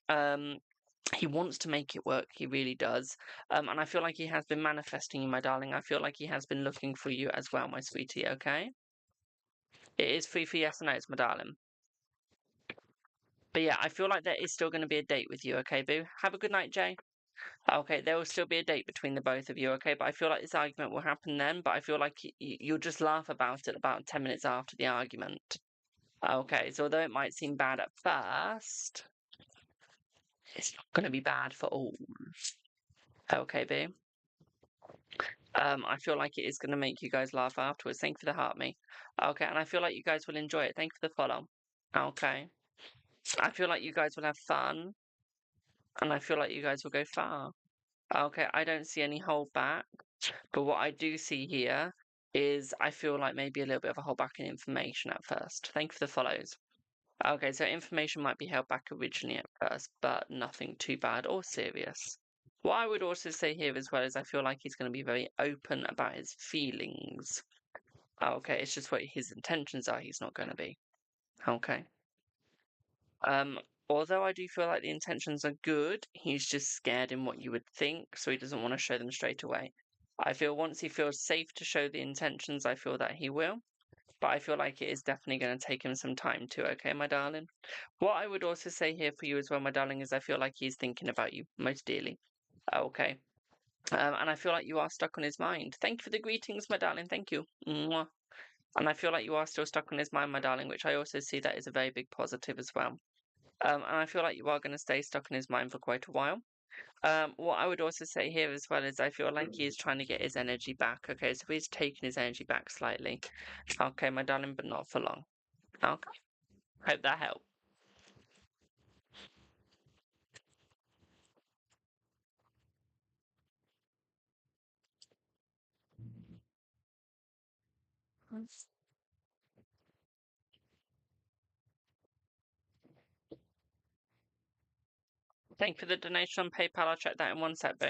[SPEAKER 1] he wants to make it work. He really does. And I feel like he has been manifesting you, my darling. I feel like he has been looking for you as well, my sweetie, okay? It is free for yes and no's, my darling. But yeah, I feel like there is still going to be a date with you, okay, boo? Have a good night, Jay. Okay, there will still be a date between the both of you, okay? But I feel like this argument will happen then, but I feel like you'll just laugh about it about 10 minutes after the argument. Okay, so although it might seem bad at first, it's not going to be bad for all. Okay, boo. I feel like it is going to make you guys laugh afterwards. Thank you for the heart, me. Okay, and I feel like you guys will enjoy it. Thank you for the follow. Okay. I feel like you guys will have fun, and I feel like you guys will go far. Okay, I don't see any holdback, but what I do see here is I feel like maybe a little bit of a holdback in information at first. Thank you for the follows. Okay, so information might be held back originally at first, but nothing too bad or serious. What I would also say here as well is I feel like he's going to be very open about his feelings. Okay, it's just what his intentions are, he's not going to be. Okay. Although I do feel like the intentions are good, he's just scared in what you would think, so he doesn't want to show them straight away. I feel once he feels safe to show the intentions, I feel that he will. But I feel like it is definitely going to take him some time too, okay, my darling? What I would also say here for you as well, my darling, is I feel like he's thinking about you most dearly. Okay. And I feel like you are stuck on his mind. Thank you for the greetings, my darling. Thank you. Mwah. And I feel like you are still stuck on his mind, my darling, which I also see that is a very big positive as well. And I feel like you are going to stay stuck in his mind for quite a while. What I would also say here as well is I feel like he is trying to get his energy back. Okay, so he's taking his energy back slightly. Okay, my darling, but not for long. Okay, hope that helped. Thank you for the donation on PayPal. I'll check that in one sec, boo.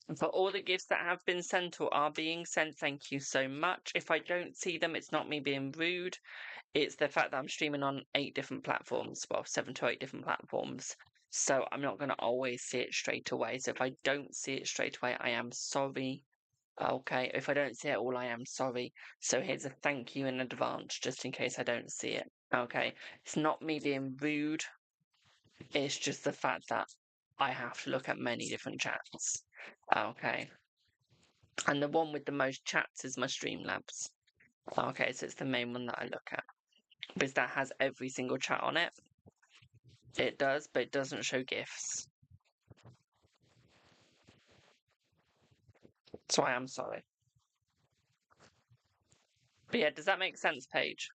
[SPEAKER 1] And for all the gifts that have been sent or are being sent, thank you so much. If I don't see them, it's not me being rude. It's the fact that I'm streaming on 8 different platforms. Well, 7 to 8 different platforms. So I'm not going to always see it straight away. So if I don't see it straight away, I am sorry. Okay, if I don't see it all, I am sorry. So here's a thank you in advance, just in case I don't see it. Okay, it's not me being rude. It's just the fact that I have to look at many different chats. Okay. And the one with the most chats is my Streamlabs. Okay, so it's the main one that I look at. Because that has every single chat on it. It does, but it doesn't show GIFs. So I am sorry. But yeah, does that make sense, Paige?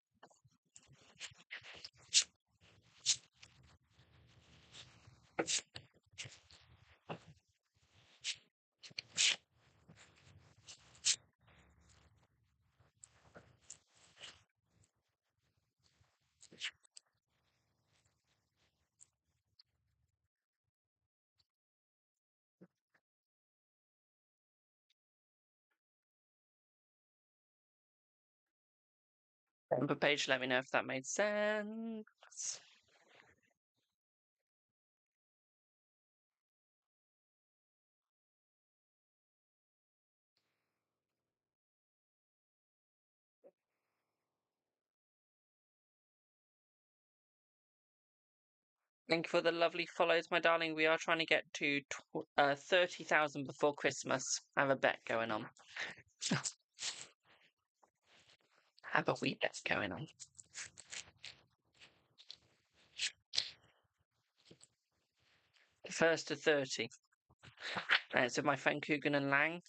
[SPEAKER 1] But Paige, let me know if that made sense. Thank you for the lovely follows, my darling. We are trying to get to 30,000 before Christmas. I have a bet going on. Have a wee bet going on. First to 30. So my friend Coogan and Lang,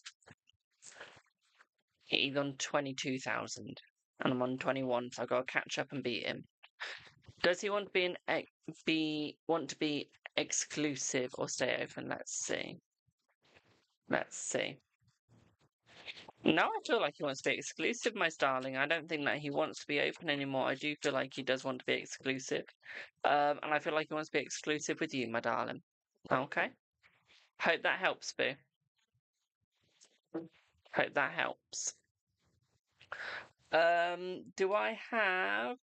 [SPEAKER 1] he's on 22,000. And I'm on 21, so I've got to catch up and beat him. Does he want to be exclusive or stay open? Let's see. Let's see. No, I feel like he wants to be exclusive, my darling. I don't think that he wants to be open anymore. I do feel like he does want to be exclusive. And I feel like he wants to be exclusive with you, my darling. Okay. Hope that helps, Boo. Hope that helps. Do I have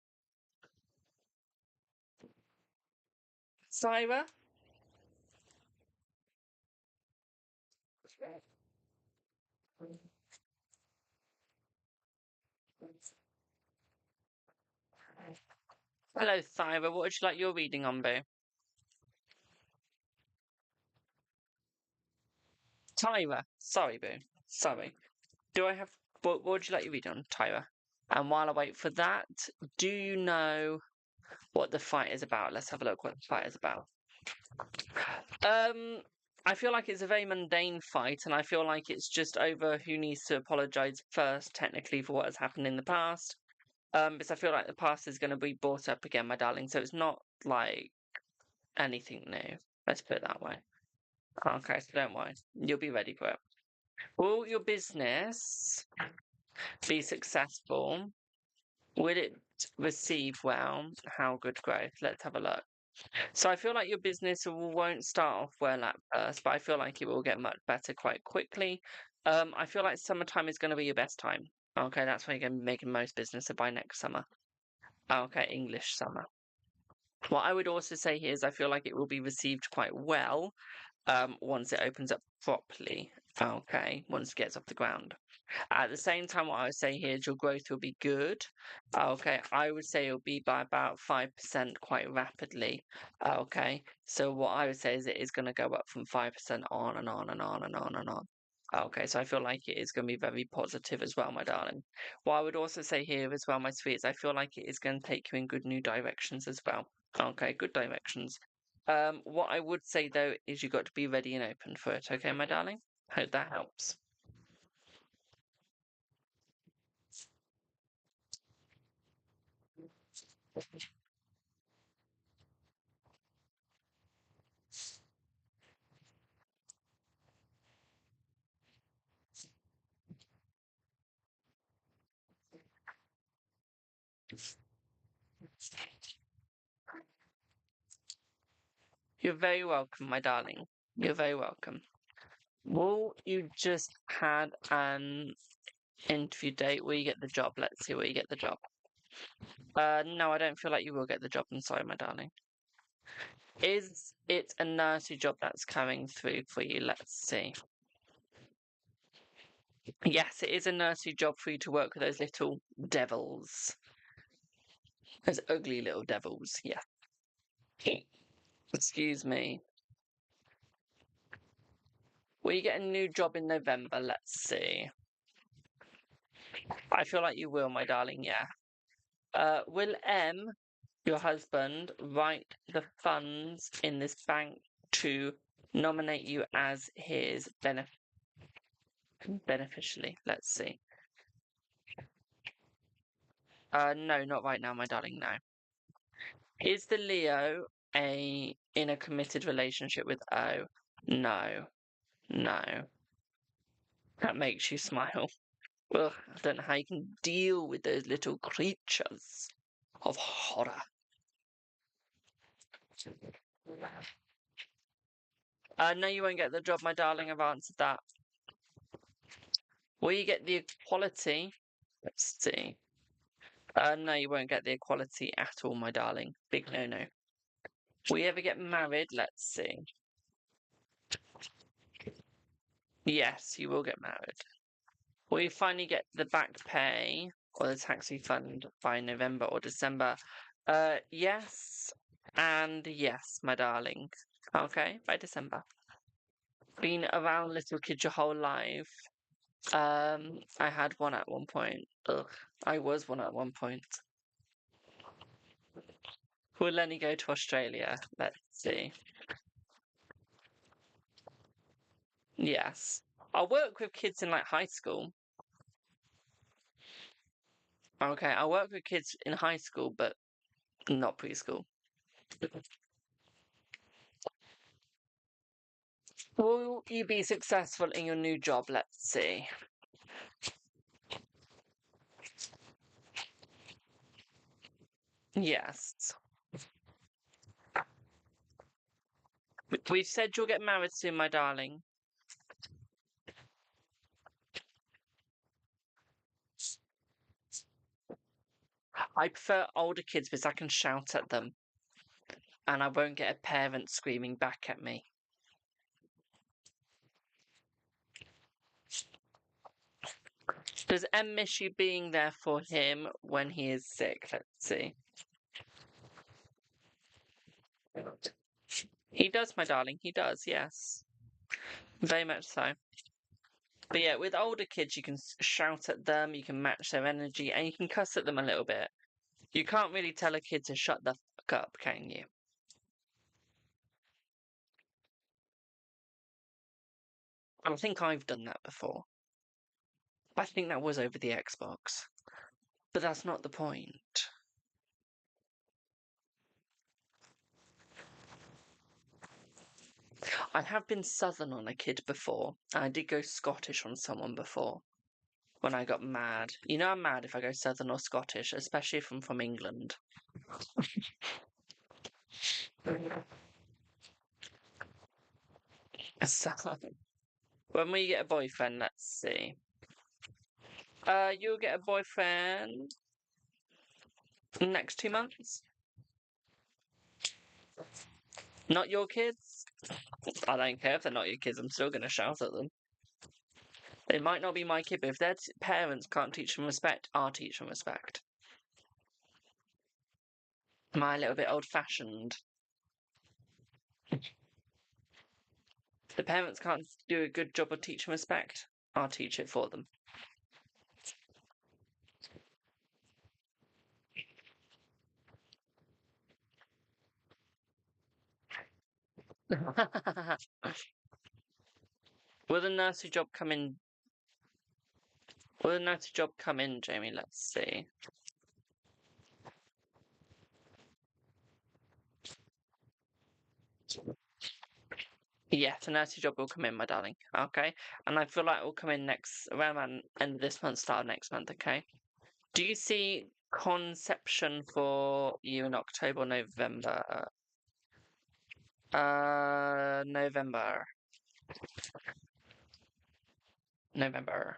[SPEAKER 1] Syra? Hello, Syra. What would you like your reading on, Boo? Tyra. Sorry, Boo. Sorry. Do I have... What would you like your reading on, Tyra? And while I wait for that, do you know what the fight is about? Let's have a look what the fight is about. I feel like it's a very mundane fight, and I feel like it's just over who needs to apologise first, technically, for what has happened in the past. Because I feel like the past is going to be brought up again, my darling, so it's not like anything new. Let's put it that way. Okay, so don't worry. You'll be ready for it. Will your business be successful? Will it receive well? How good growth? Let's have a look. So I feel like your business won't start off well at first, but I feel like it will get much better quite quickly. I feel like summertime is going to be your best time. Okay, that's when you're going to be making most business by next summer. Okay, English summer. What I would also say here is I feel like it will be received quite well once it opens up properly. Okay, once it gets off the ground. At the same time, what I would say here is your growth will be good. Okay, I would say it'll be by about 5% quite rapidly. Okay, so what I would say is it is going to go up from 5% on and on and on and on and on. Okay, so I feel like it is going to be very positive as well, my darling. What I would also say here as well, my sweets, I feel like it is going to take you in good new directions as well. Okay, good directions. What I would say though is you got to be ready and open for it. Okay, my darling. Hope that helps. You're very welcome, my darling. You're very welcome. Well, you just had an interview date where you get the job. Let's see where you get the job. No, I don't feel like you will get the job. I'm sorry, my darling. Is it a nursery job that's coming through for you? Let's see. Yes, it is a nursery job for you to work with those little devils. Those ugly little devils, yeah. Excuse me. Will you get a new job in November? Let's see. I feel like you will, my darling, yeah. Will M, your husband, write the funds in this bank to nominate you as his beneficiary? Let's see. No, not right now, my darling, no. Is the Leo in a committed relationship with O? No, no. That makes you smile. Well, I don't know how you can deal with those little creatures of horror. No, you won't get the job, my darling. I've answered that. Will you get the equality? Let's see. No, you won't get the equality at all, my darling. Big no-no. Will you ever get married? Let's see. Yes, you will get married. Will you finally get the back pay or the tax refund by November or December? Yes and yes, my darling. Okay, by December. Been around little kids your whole life. I had one at one point. Ugh, I was one at one point. Will Lenny go to Australia? Let's see. Yes. I'll work with kids in like high school. Okay, I'll work with kids in high school, but not preschool. Will you be successful in your new job? Let's see. Yes. We've said you'll get married soon, my darling. I prefer older kids because I can shout at them and I won't get a parent screaming back at me. Does M miss you being there for him when he is sick? Let's see. He does, my darling. He does, yes. Very much so. But yeah, with older kids, you can shout at them, you can match their energy, and you can cuss at them a little bit. You can't really tell a kid to shut the fuck up, can you? I think I've done that before. I think that was over the Xbox. But that's not the point. I have been Southern on a kid before, and I did go Scottish on someone before when I got mad. You know I'm mad if I go Southern or Scottish, especially if I'm from England. So, when we get a boyfriend, let's see. You'll get a boyfriend next 2 months. Not your kids? I don't care if they're not your kids, I'm still going to shout at them. They might not be my kid, but if their parents can't teach them respect, I'll teach them respect. Am I a little bit old-fashioned? If the parents can't do a good job of teaching respect, I'll teach it for them. Will the nursery job come in? Will the nursery job come in, Jamie? Let's see. Yeah, the nursery job will come in, my darling. Okay, and I feel like it will come in around end of this month, start of next month. Okay. Do you see conception for you in October, November? November. November.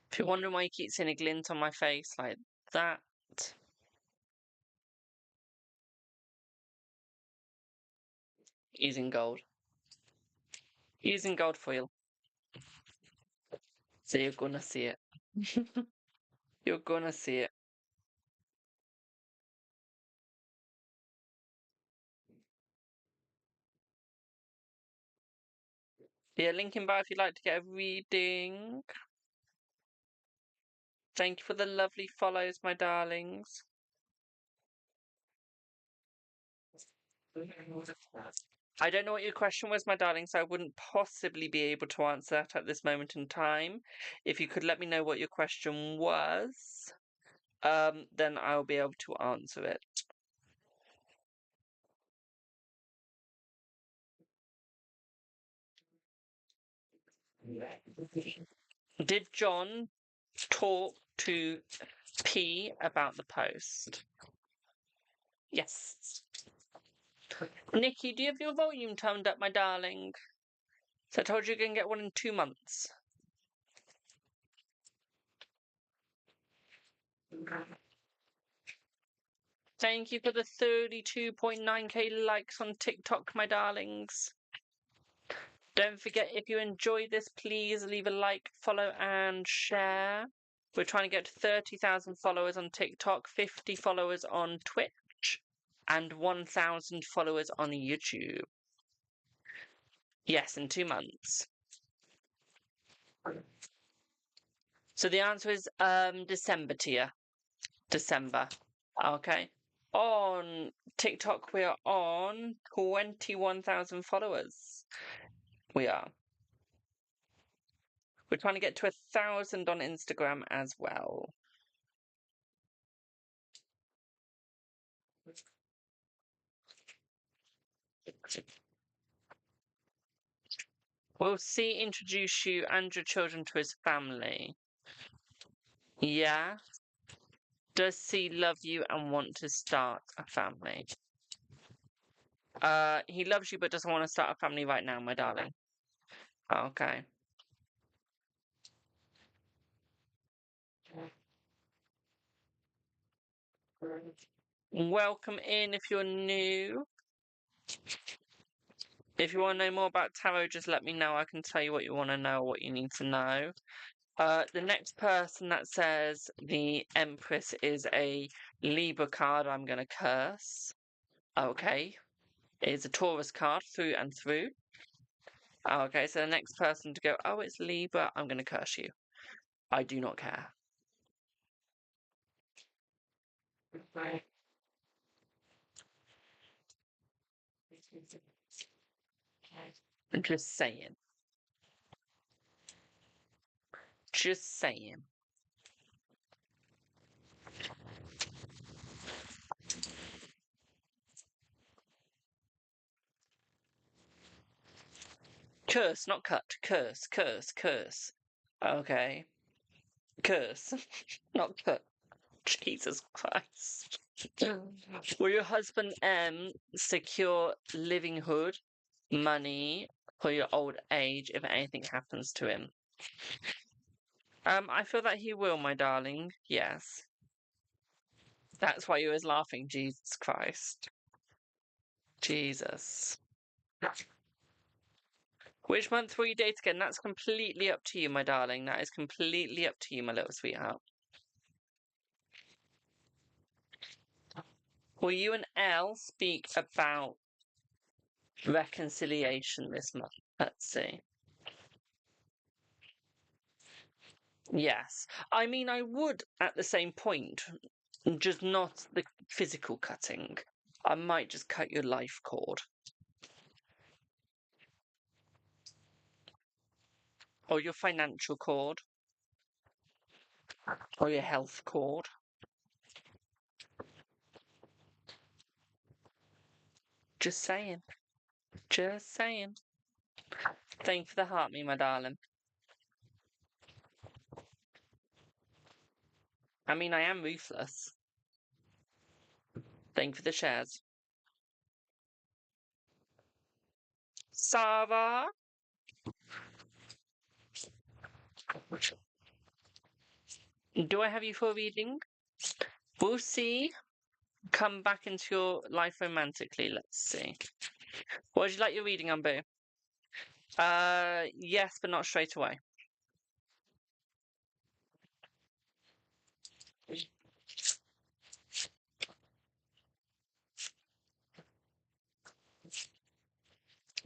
[SPEAKER 1] If you're wondering why you keep seeing a glint on my face like that, using gold. Using gold foil. So you're gonna see it. You're gonna see it. Yeah, link in bio if you'd like to get a reading. Thank you for the lovely follows, my darlings. I don't know what your question was, my darling, so I wouldn't possibly be able to answer that at this moment in time. If you could let me know what your question was, then I'll be able to answer it. Did John talk to P about the post? Yes. Nikki, do you have your volume turned up, my darling? So I told you you're going to get one in 2 months. Thank you for the 32.9k likes on TikTok, my darlings. Don't forget, if you enjoy this, please leave a like, follow, and share. We're trying to get to 30,000 followers on TikTok, 50 followers on Twitch, and 1,000 followers on YouTube. Yes, in 2 months. So the answer is December, Tia. December. Okay. On TikTok, we are on 21,000 followers. We are. We're trying to get to 1,000 on Instagram as well. Will C introduce you and your children to his family? Yeah. Does C love you and want to start a family? He loves you but doesn't want to start a family right now, my darling. Okay. Welcome in if you're new. If you want to know more about tarot, just let me know. I can tell you what you want to know, what you need to know. The next person that says the Empress is a Libra card, I'm going to curse. Okay. It's a Taurus card through and through. Okay, so the next person to go, oh, it's Libra, I'm going to curse you. I do not care. I'm just saying. Just saying. Curse, not cut. Curse, curse, curse. Okay. Curse, not cut. Jesus Christ. Will your husband M secure livelihood, money for your old age if anything happens to him? I feel that he will, my darling. Yes. That's why you was laughing. Jesus Christ. Jesus. Which month will you date again? That's completely up to you, my darling. That is completely up to you, my little sweetheart. Will you and Elle speak about reconciliation this month? Let's see. Yes. I mean, I would at the same point, just not the physical cutting. I might just cut your life cord. Or your financial cord. Or your health cord. Just saying. Just saying. Thank you for the heart, me, my darling. I mean, I am ruthless. Thank you for the shares. Sarah? Do I have you for a reading? We'll see. Come back into your life romantically. Let's see. What would you like your reading on, Boo? Yes, but not straight away.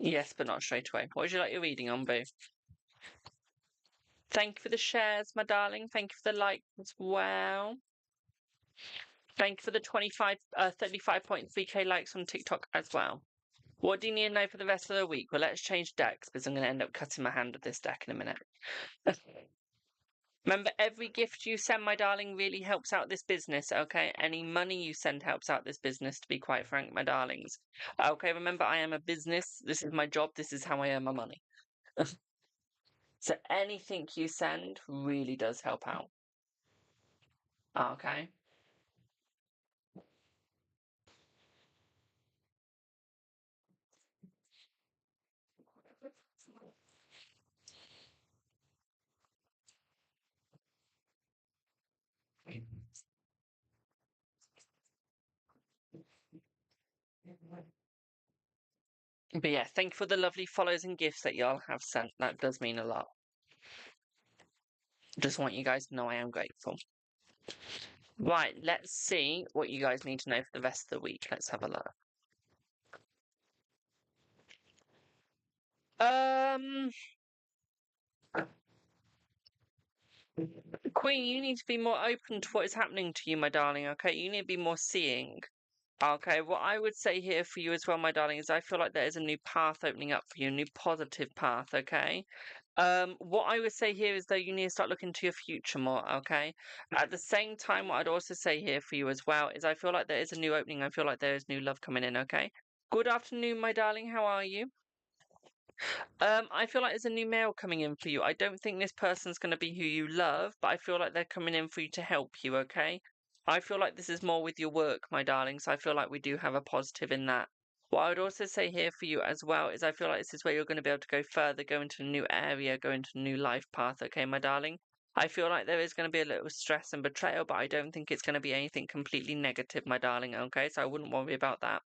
[SPEAKER 1] Yes, but not straight away. What would you like your reading on, Boo? Thank you for the shares, my darling. Thank you for the likes as well. Thank you for the 35.3k likes on TikTok as well. What do you need to know for the rest of the week? Well, let's change decks because I'm going to end up cutting my hand with this deck in a minute. Remember, every gift you send, my darling, really helps out this business, okay? Any money you send helps out this business, to be quite frank, my darlings. Okay, remember, I am a business. This is my job. This is how I earn my money. So anything you send really does help out. Okay? But yeah, thank you for the lovely follows and gifts that y'all have sent. That does mean a lot. Just want you guys to know I am grateful. Right, let's see what you guys need to know for the rest of the week. Let's have a look. Queen, you need to be more open to what is happening to you, my darling, okay? You need to be more seeing. Okay, what I would say here for you as well, my darling, is I feel like there is a new path opening up for you, a new positive path, okay? What I would say here is that you need to start looking to your future more, okay? At the same time, what I'd also say here for you as well is I feel like there is a new opening. I feel like there is new love coming in, okay? Good afternoon, my darling. How are you? I feel like there's a new male coming in for you. I don't think this person's going to be who you love, but I feel like they're coming in for you to help you, okay? I feel like this is more with your work, my darling, so I feel like we do have a positive in that. What I would also say here for you as well is I feel like this is where you're going to be able to go further, go into a new area, go into a new life path, okay, my darling? I feel like there is going to be a little stress and betrayal, but I don't think it's going to be anything completely negative, my darling, okay? So I wouldn't worry about that.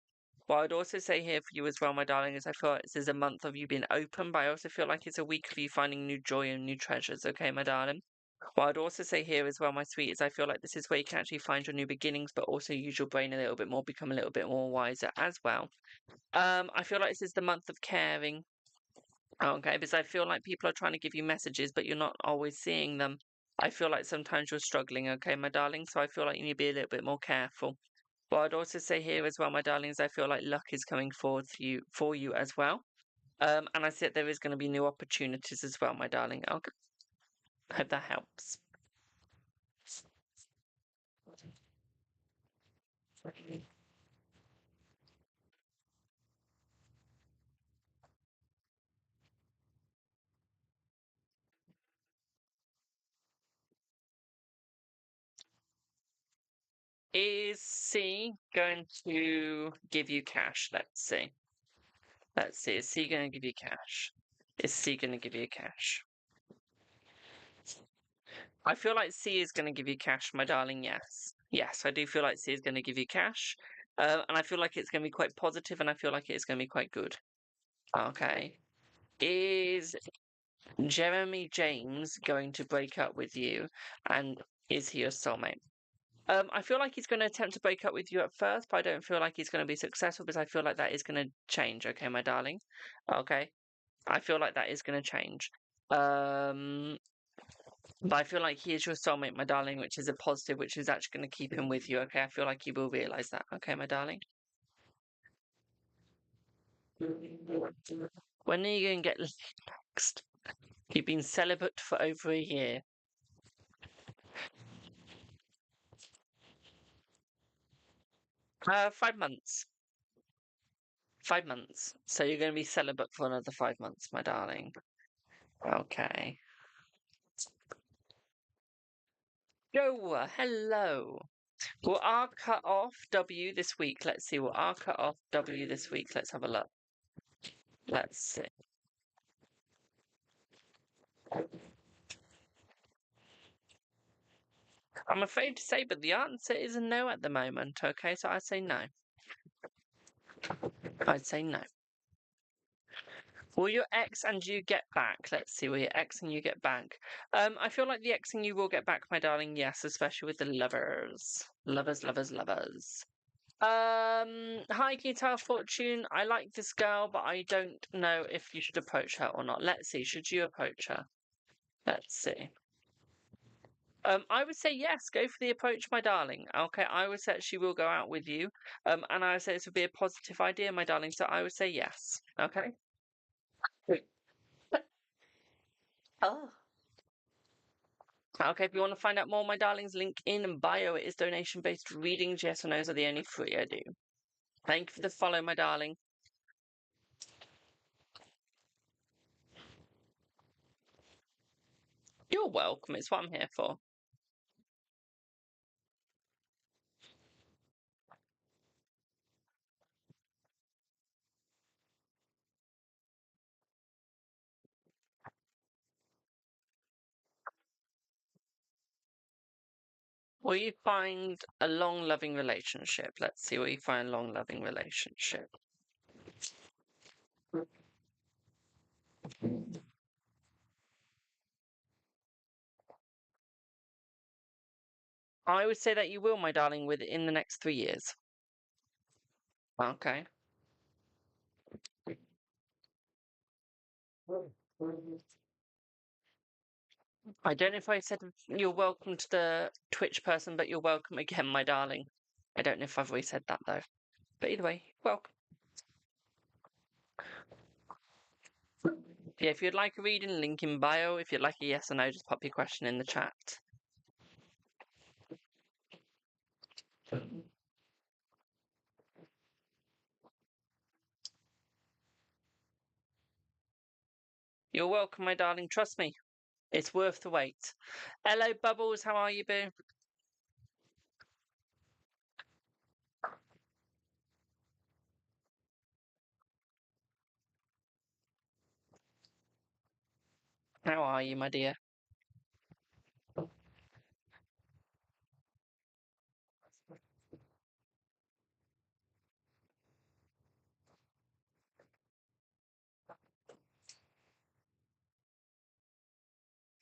[SPEAKER 1] What I'd also say here for you as well, my darling, is I feel like this is a month of you being open, but I also feel like it's a week of you finding new joy and new treasures, okay, my darling? What I'd also say here as well, my sweet, is I feel like this is where you can actually find your new beginnings, but also use your brain a little bit more, become a little bit more wiser as well. I feel like this is the month of caring, okay, because I feel like people are trying to give you messages, but you're not always seeing them. I feel like sometimes you're struggling, okay, my darling, so I feel like you need to be a little bit more careful. What I'd also say here as well, my darlings, I feel like luck is coming forward for you as well. And I said there is going to be new opportunities as well, my darling. I hope that helps. Is C going to give you cash? Let's see. Let's see. Is C going to give you cash? Is C going to give you cash? I feel like C is going to give you cash, my darling. Yes. Yes, I do feel like C is going to give you cash. And I feel like it's going to be quite positive, and I feel like it's going to be quite good. Okay. Is Jeremy James going to break up with you? And is he your soulmate? I feel like he's going to attempt to break up with you at first, but I don't feel like he's going to be successful because I feel like that is going to change, okay, my darling? Okay. I feel like that is going to change. But I feel like he is your soulmate, my darling, which is a positive, which is actually going to keep him with you, okay? I feel like you will realise that, okay, my darling? When are you going to get next? You've been celibate for over a year. 5 months. 5 months. So you're going to be celibate for another 5 months, my darling. Okay. Joe, hello. Will R cut off W this week? Let's see. Will R cut off W this week? Let's have a look. Let's see. I'm afraid to say, but the answer is a no at the moment. Okay, so I'd say no. I'd say no. Will your ex and you get back? Let's see. Will your ex and you get back? I feel like the ex and you will get back, my darling. Yes, especially with the lovers. Lovers, lovers, lovers. Hi, Guitar Fortune. I like this girl, but I don't know if you should approach her or not. Let's see. Should you approach her? Let's see. I would say yes. Go for the approach, my darling. Okay, I would say she will go out with you. And I would say this would be a positive idea, my darling. So I would say yes. Okay. Oh. Okay, if you want to find out more, my darlings, link in bio. It is donation-based readings. Yes or no's are the only free I do. Thank you for the follow, my darling. You're welcome. It's what I'm here for. Will you find a long, loving relationship? Let's see. Will you find a long, loving relationship? I would say that you will, my darling, within the next 3 years. Okay. I don't know if I said you're welcome to the Twitch person, but you're welcome again, my darling. I don't know if I've already said that though. But either way, welcome. Yeah, if you'd like a reading, link in bio. If you'd like a yes or no, just pop your question in the chat. You're welcome, my darling. Trust me, it's worth the wait. Hello, Bubbles. How are you, boo? How are you, my dear?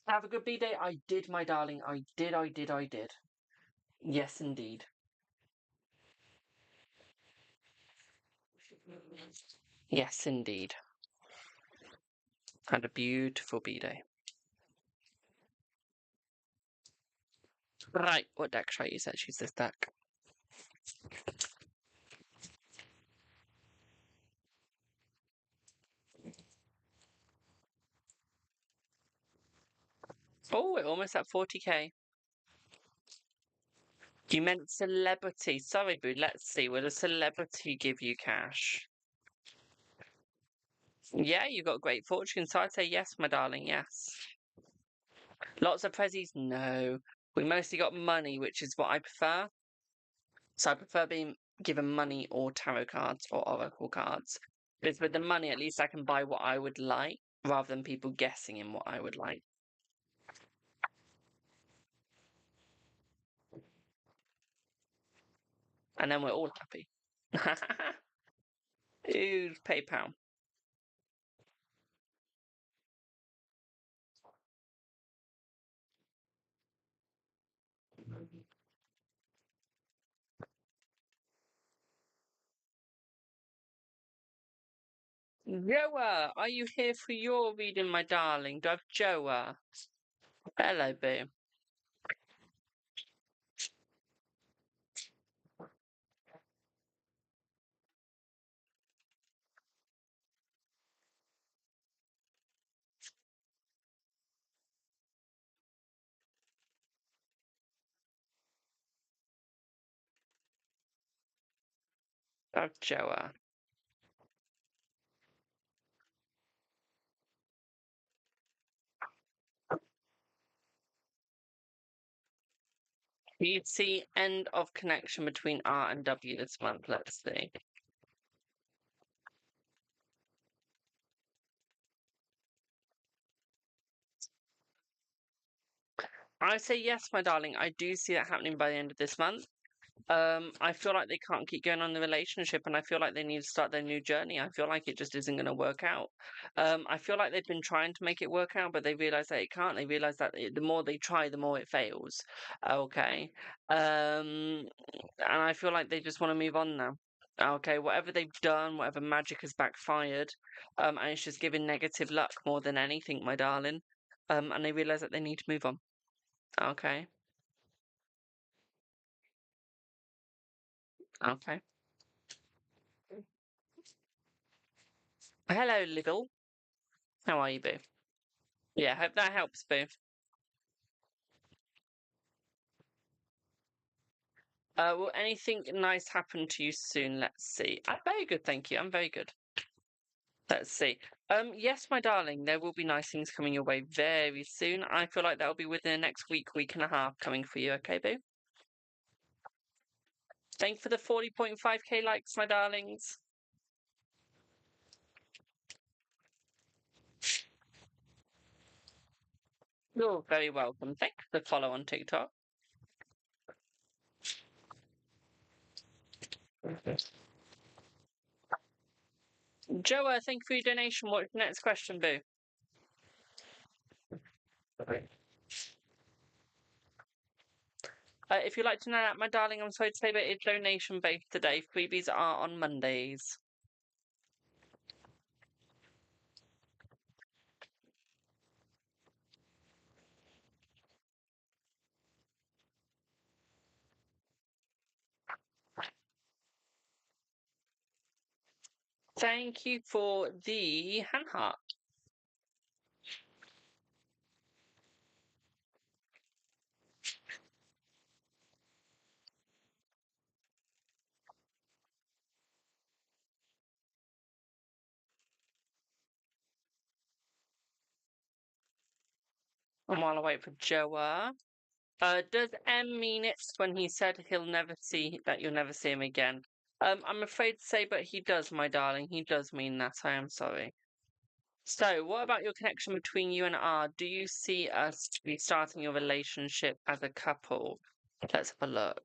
[SPEAKER 1] Have a good B-day. I did, my darling. I did. Yes, indeed. Yes, indeed. Had a beautiful B-day. Right, what deck should I use? Let's use this deck. Oh, we're almost at 40k. You meant celebrity. Sorry, boo. Let's see. Will a celebrity give you cash? Yeah, you got great fortune. So I'd say yes, my darling. Yes. Lots of prezzies? No. We mostly got money, which is what I prefer. So I prefer being given money or tarot cards or oracle cards. Because with the money, at least I can buy what I would like rather than people guessing in what I would like. And then we're all happy. Use PayPal. Joa, are you here for your reading, my darling? Do I have Joa? Hello, boo. Do I have Joa? You see end of connection between R and W this month. Let's see. I say yes, my darling. I do see that happening by the end of this month. I feel like they can't keep going on the relationship, and I feel like they need to start their new journey. I feel like it just isn't going to work out. I feel like they've been trying to make it work out, but they realize that it can't. They realize that the more they try, the more it fails. Okay. And I feel like they just want to move on now. Okay, whatever they've done, whatever magic has backfired, and it's just giving negative luck more than anything, my darling. And they realize that they need to move on. Okay. Okay. Hello, Little. How are you, boo? Yeah, hope that helps, boo. Will anything nice happen to you soon? Let's see. I'm very good, thank you. I'm very good. Let's see. Yes, my darling, there will be nice things coming your way very soon. I feel like that'll be within the next week, week and a half coming for you, okay, boo? Thank you for the 40.5k likes, my darlings. You're very welcome. Thanks for the follow on TikTok. Joa, thank you for your donation. What's the next question, boo? If you'd like to know that, my darling, I'm sorry to say, but it's donation based today. Freebies are on Mondays. Thank you for the hand heart. And while I wait for Joa, does M mean it when he said he'll never see that you'll never see him again? I'm afraid to say, but he does, my darling. He does mean that. I am sorry. So, what about your connection between you and R? Do you see us to be starting your relationship as a couple? Let's have a look.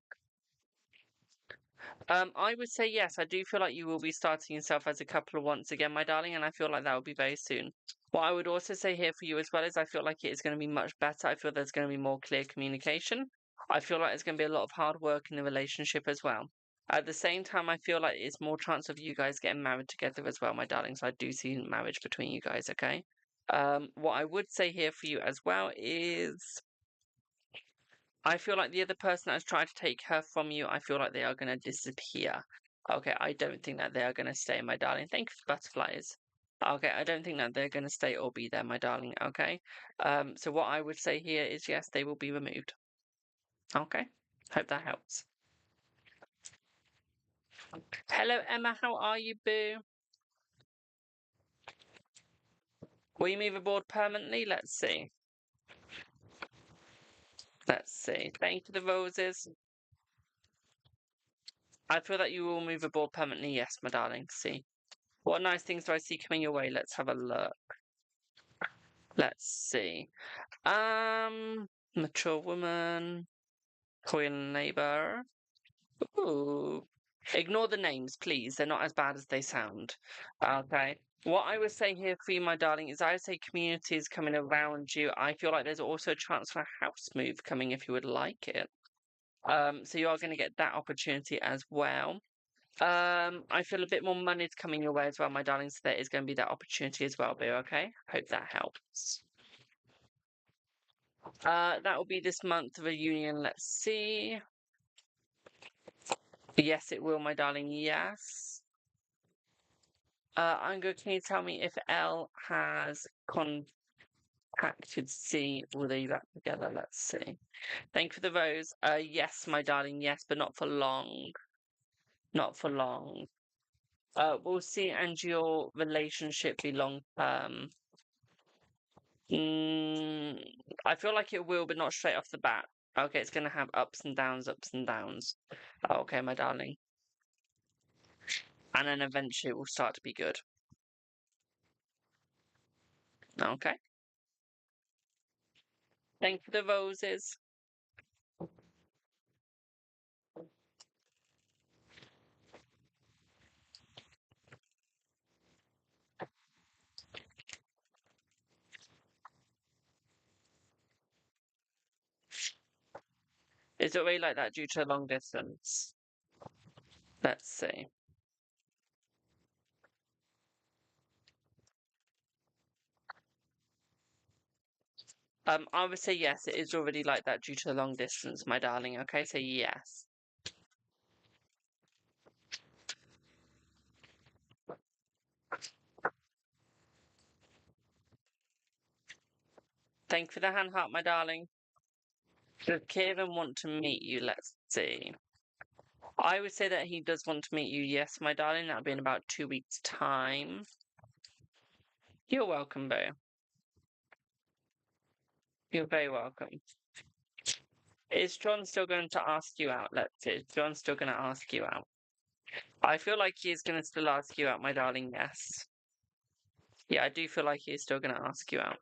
[SPEAKER 1] I would say yes. I do feel like you will be starting yourself as a couple once again, my darling, and I feel like that will be very soon. What I would also say here for you as well is I feel like it is going to be much better. I feel there's going to be more clear communication. I feel like there's going to be a lot of hard work in the relationship as well. At the same time, I feel like it's more chance of you guys getting married together as well, my darling. So I do see marriage between you guys, okay? What I would say here for you as well is I feel like the other person that's tried to take her from you, I feel like they are going to disappear. Okay, I don't think that they are going to stay, my darling. Thank you for butterflies. Okay, I don't think that they're going to stay or be there, my darling. Okay, so what I would say here is yes, they will be removed. Okay, hope that helps. Hello, Emma. How are you, boo? Will you move aboard permanently? Let's see. Let's see. Thank you for the roses. I feel that you will move aboard permanently. Yes, my darling. See. What nice things do I see coming your way? Let's have a look. Let's see. Mature woman, coil neighbor. Ooh. Ignore the names, please. They're not as bad as they sound. Okay. What I would say here for you, my darling, is I would say community is coming around you. I feel like there's also a chance for a house move coming if you would like it. So you are going to get that opportunity as well. I feel a bit more money's coming your way as well, my darling. So there is going to be that opportunity as well, boo. Okay. Hope that helps. That will be this month of a union. Let's see. Yes, it will, my darling. Yes. I'm good. Can you tell me if L has contacted C? Will they be back together? Let's see. Thank you for the rose. Yes, my darling. Yes, but not for long. Not for long. We'll see. And your relationship be long term. I feel like it will, but not straight off the bat. Okay, it's gonna have ups and downs, ups and downs. Okay, my darling. And then eventually it will start to be good. Okay. Thank you for the roses. Is it really like that due to long distance? Let's see. I would say yes, it is already like that due to the long distance, my darling. Okay, so yes. Thank you for the hand heart, my darling. Does Kieran want to meet you? Let's see. I would say that he does want to meet you, yes, my darling. That'll be in about 2 weeks' time. You're welcome, Boo. You're very welcome. Is John still going to ask you out? Let's see. Is John still going to ask you out? I feel like he is going to still ask you out, my darling, yes. Yeah, I do feel like he is still going to ask you out.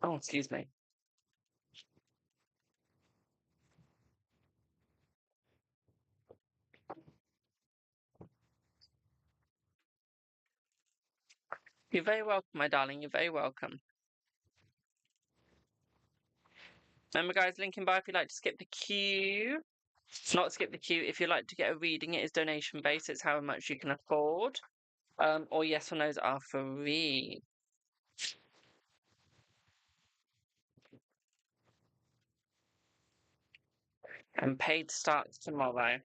[SPEAKER 1] Oh, excuse me. You're very welcome, my darling. You're very welcome. Remember, guys, link in bio if you'd like to skip the queue. Not skip the queue. If you'd like to get a reading, it is donation based. It's however much you can afford. Or yes or no's are free. And paid starts tomorrow.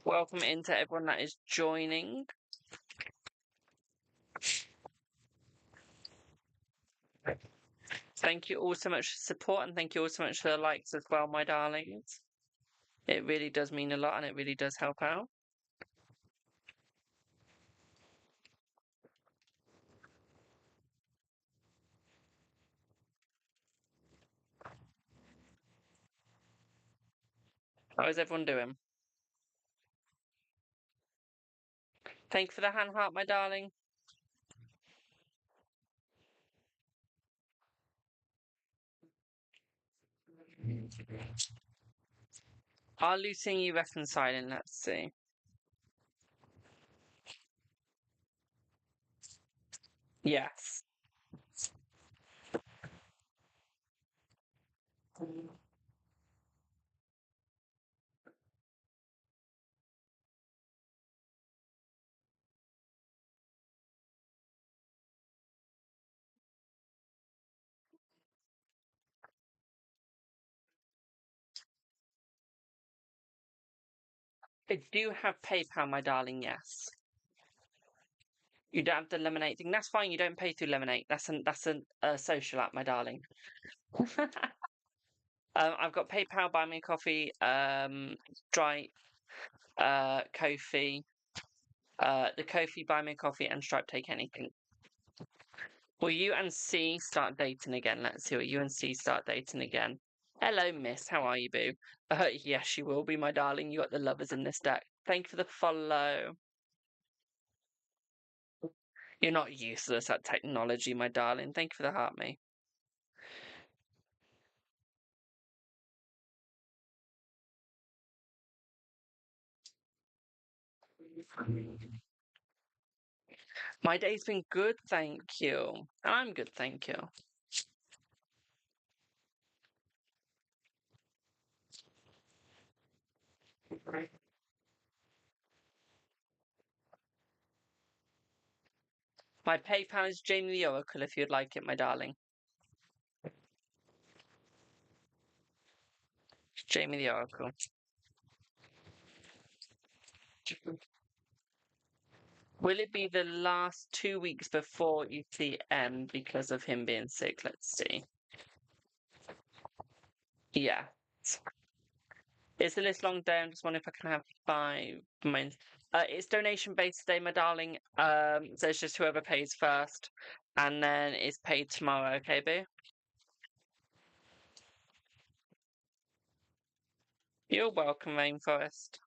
[SPEAKER 1] Welcome into everyone that is joining. Thank you all so much for support, and thank you all so much for the likes as well, my darlings. It really does mean a lot, and it really does help out. How is everyone doing? Thank you for the hand heart, my darling. Are Lucy and you reconciling? Let's see. Yes. I do have PayPal, my darling, yes. You don't have the Lemonade thing. That's fine. You don't pay through Lemonade. That's a social app, my darling. I've got PayPal, Buy Me a Coffee, Stripe, Ko-fi, the Ko-fi, Buy Me a Coffee, and Stripe Take Anything. Will you and C start dating again? Let's see what you and C start dating again. Hello, miss. How are you, boo? Yes, you will be, my darling. You got the lovers in this deck. Thank you for the follow. You're not useless at technology, my darling. Thank you for the heart, me. My day's been good, thank you. I'm good, thank you. My PayPal is Jamie the Oracle if you'd like it, my darling. Jamie the Oracle. Will it be the last 2 weeks before ECM because of him being sick? Let's see. Yeah. It's the list long day. I'm just wondering if I can have 5 minutes. It's donation based today, my darling. So it's just whoever pays first, and then it's paid tomorrow. Okay, boo. You're welcome, Rainforest.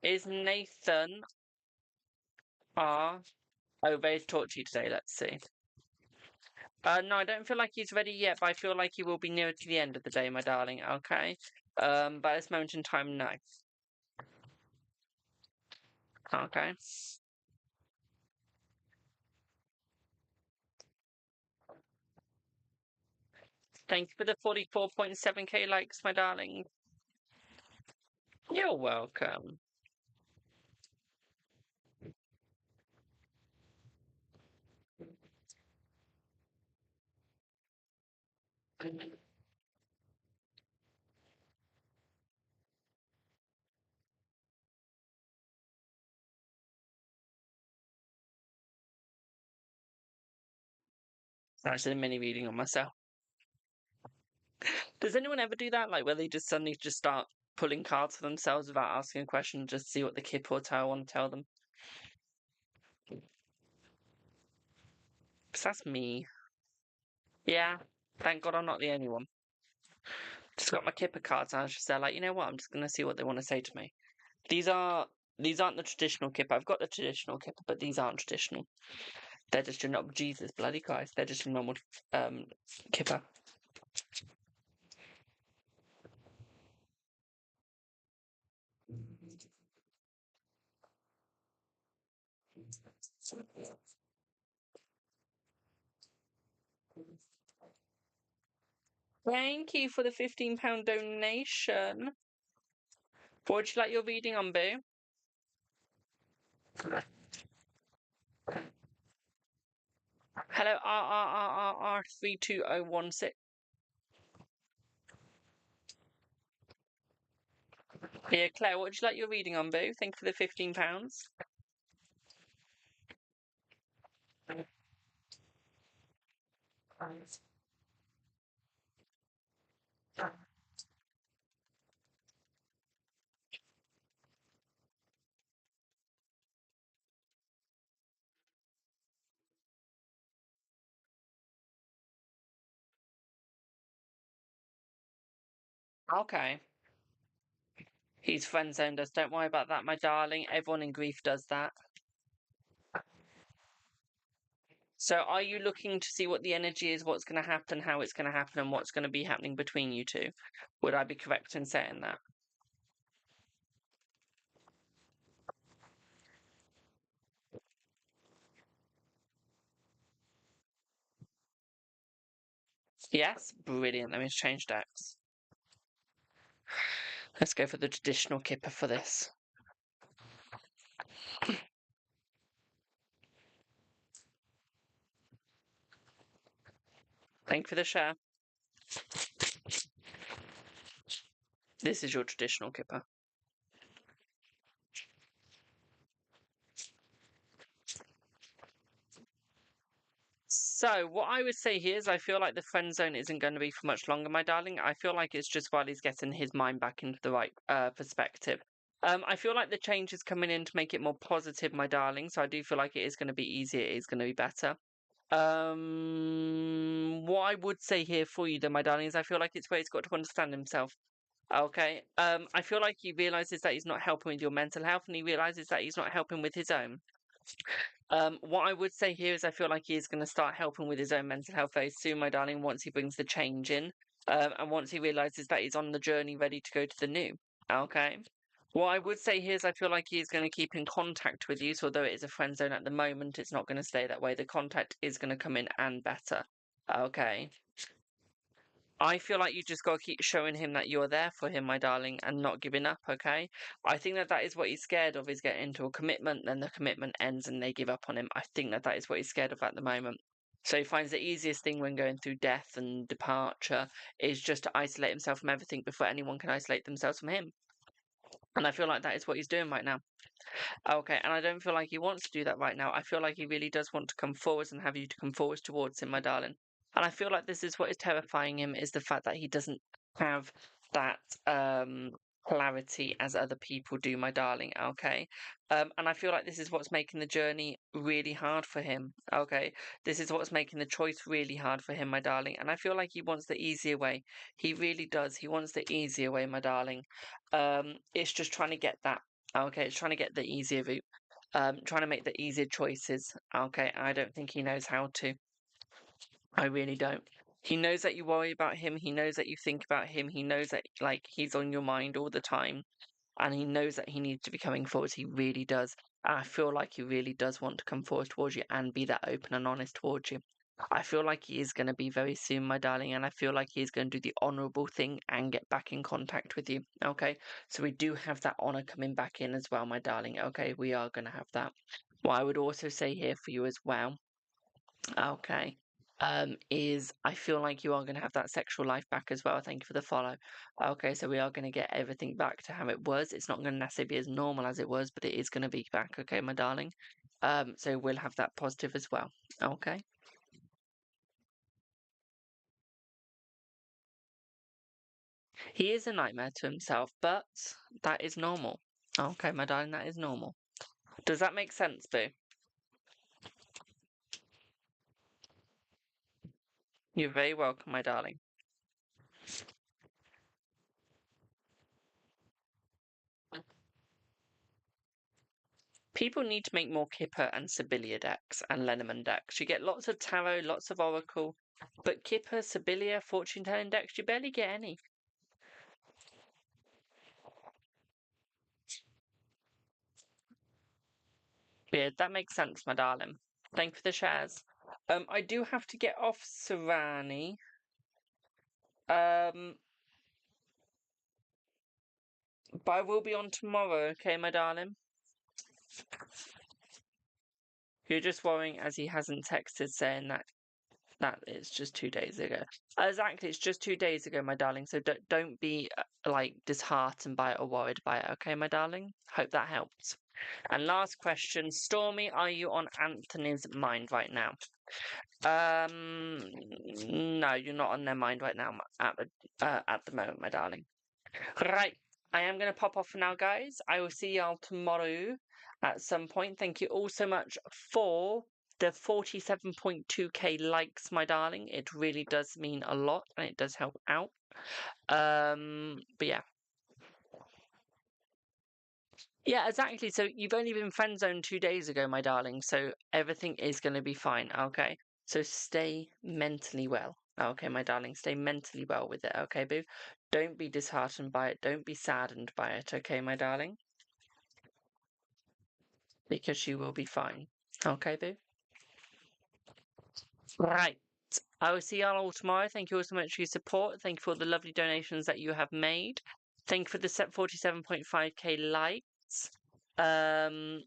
[SPEAKER 1] Is Nathan R? Oh, ready to talk to you today. Let's see. No, I don't feel like he's ready yet, but I feel like he will be nearer to the end of the day, my darling. Okay. But at this moment in time, no. Okay. Thank you for the 44.7k likes, my darling. You're welcome. Actually, a mini reading on myself. Does anyone ever do that? Like where they just suddenly just start pulling cards for themselves without asking a question, just see what the kip or tarot want to tell them? Because that's me. Yeah. Thank God I'm not the only one. Just got my kipper cards and I was just there like, you know what, I'm just gonna see what they want to say to me. These aren't the traditional kipper. I've got the traditional kipper, but these aren't traditional. They're just your normal Jesus bloody Christ. They're just a normal kipper. Thank you for the £15 donation. What would you like your reading on, Boo? Hello, RRRR32016. Yeah, Claire, what would you like your reading on, Boo? Thank you for the £15. Okay. He's friend zoned us. Don't worry about that, my darling. Everyone in grief does that. So, are you looking to see what the energy is, what's going to happen, how it's going to happen, and what's going to be happening between you two? Would I be correct in saying that? Yes? Brilliant. Let me change decks. Let's go for the traditional kipper for this. Thank you for the share. This is your traditional kipper. So, what I would say here is I feel like the friend zone isn't going to be for much longer, my darling. I feel like it's just while he's getting his mind back into the right perspective. I feel like the change is coming in to make it more positive, my darling. So I do feel like it is going to be easier. It is going to be better. What I would say here for you, though, my darling, is I feel like it's where he's got to understand himself. Okay. I feel like he realizes that he's not helping with your mental health, and he realizes that he's not helping with his own. What I would say here is I feel like he is going to start helping with his own mental health very soon, my darling, once he brings the change in. And once he realizes that he's on the journey ready to go to the new. Okay. What I would say here is I feel like he is going to keep in contact with you. So although it is a friend zone at the moment, it's not going to stay that way. The contact is going to come in and better. Okay. I feel like you just got to keep showing him that you're there for him, my darling, and not giving up, okay? I think that that is what he's scared of, is getting into a commitment, then the commitment ends and they give up on him. I think that that is what he's scared of at the moment. So he finds the easiest thing when going through death and departure is just to isolate himself from everything before anyone can isolate themselves from him. And I feel like that is what he's doing right now. Okay, and I don't feel like he wants to do that right now. I feel like he really does want to come forwards and have you to come forwards towards him, my darling. And I feel like this is what is terrifying him, is the fact that he doesn't have that clarity as other people do, my darling. Okay. And I feel like this is what's making the journey really hard for him. Okay. This is what's making the choice really hard for him, my darling. And I feel like he wants the easier way. He really does. He wants the easier way, my darling. It's just trying to get that. Okay, it's trying to get the easier route. Trying to make the easier choices. Okay, I don't think he knows how to. I really don't. He knows that you worry about him. He knows that you think about him. He knows that, like, he's on your mind all the time. And he knows that he needs to be coming forward. He really does. And I feel like he really does want to come forward towards you and be that open and honest towards you. I feel like he is going to be very soon, my darling, and I feel like he is going to do the honourable thing and get back in contact with you. Okay, so we do have that honour coming back in as well, my darling. Okay, we are going to have that. What I would also say here for you as well, okay, is I feel like you are going to have that sexual life back as well. Thank you for the follow. Okay, so we are going to get everything back to how it was. It's not going to necessarily be as normal as it was, but it is going to be back. Okay, my darling. So we'll have that positive as well. Okay. He is a nightmare to himself, but that is normal. Okay, my darling, that is normal. Does that make sense, Boo? You're very welcome, my darling. People need to make more Kipper and Sibylla decks and Lenormand decks. You get lots of tarot, lots of oracle, but Kipper, Sibylla, fortune telling decks, you barely get any. Weird. That makes sense, my darling. Thank you for the shares. I do have to get off, Sarani. But I will be on tomorrow, okay, my darling? You're just worrying as he hasn't texted saying that it's just 2 days ago. Exactly, it's just 2 days ago, my darling. So don't be like disheartened by it or worried by it, okay, my darling? Hope that helps. And last question, Stormy, are you on Anthony's mind right now? No, you're not on their mind right now at the moment, my darling. Right, I am going to pop off for now, guys. I will see y'all tomorrow at some point. Thank you all so much for the 47.2k likes, my darling. It really does mean a lot and it does help out. But yeah. Yeah, exactly. So you've only been friend zoned 2 days ago, my darling. So everything is going to be fine. Okay. So stay mentally well. Okay, my darling. Stay mentally well with it. Okay, boo. Don't be disheartened by it. Don't be saddened by it. Okay, my darling. Because you will be fine. Okay, boo? Right. I will see y'all all tomorrow. Thank you all so much for your support. Thank you for all the lovely donations that you have made. Thank you for the 47.5k likes. I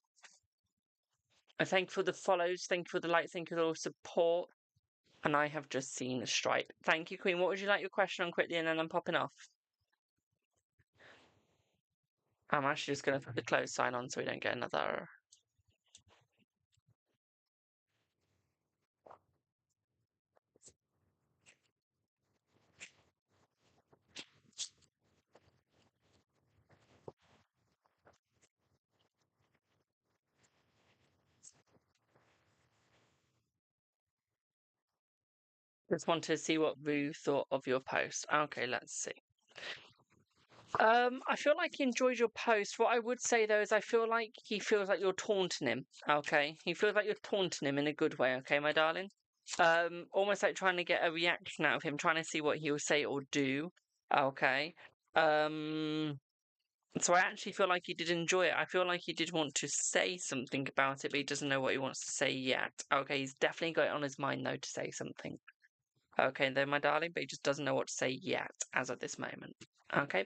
[SPEAKER 1] thank you for the follows. Thank you for the likes. Thank you for all the support. And I have just seen a stripe. Thank you, Queen. What would you like your question on quickly and then I'm popping off? I'm actually just going to put the close sign on so we don't get another. Just wanted to see what Rue thought of your post. Okay, let's see. I feel like he enjoyed your post. What I would say though is I feel like he feels like you're taunting him. Okay, he feels like you're taunting him in a good way. Okay, my darling. Almost like trying to get a reaction out of him, trying to see what he will say or do. Okay. So I actually feel like he did enjoy it. I feel like he did want to say something about it, but he doesn't know what he wants to say yet. Okay, he's definitely got it on his mind though to say something. Okay, though, my darling, but he just doesn't know what to say yet, as of this moment. Okay,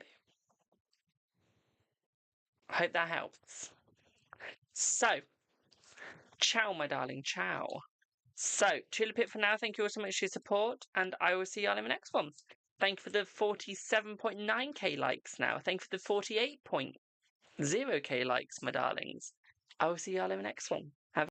[SPEAKER 1] I hope that helps. So, ciao, my darling, ciao. So, Tulipit for now, thank you all so much for your support, and I will see y'all in the next one. Thank you for the 47.9k likes now. Thank you for the 48.0k likes, my darlings. I will see y'all in the next one.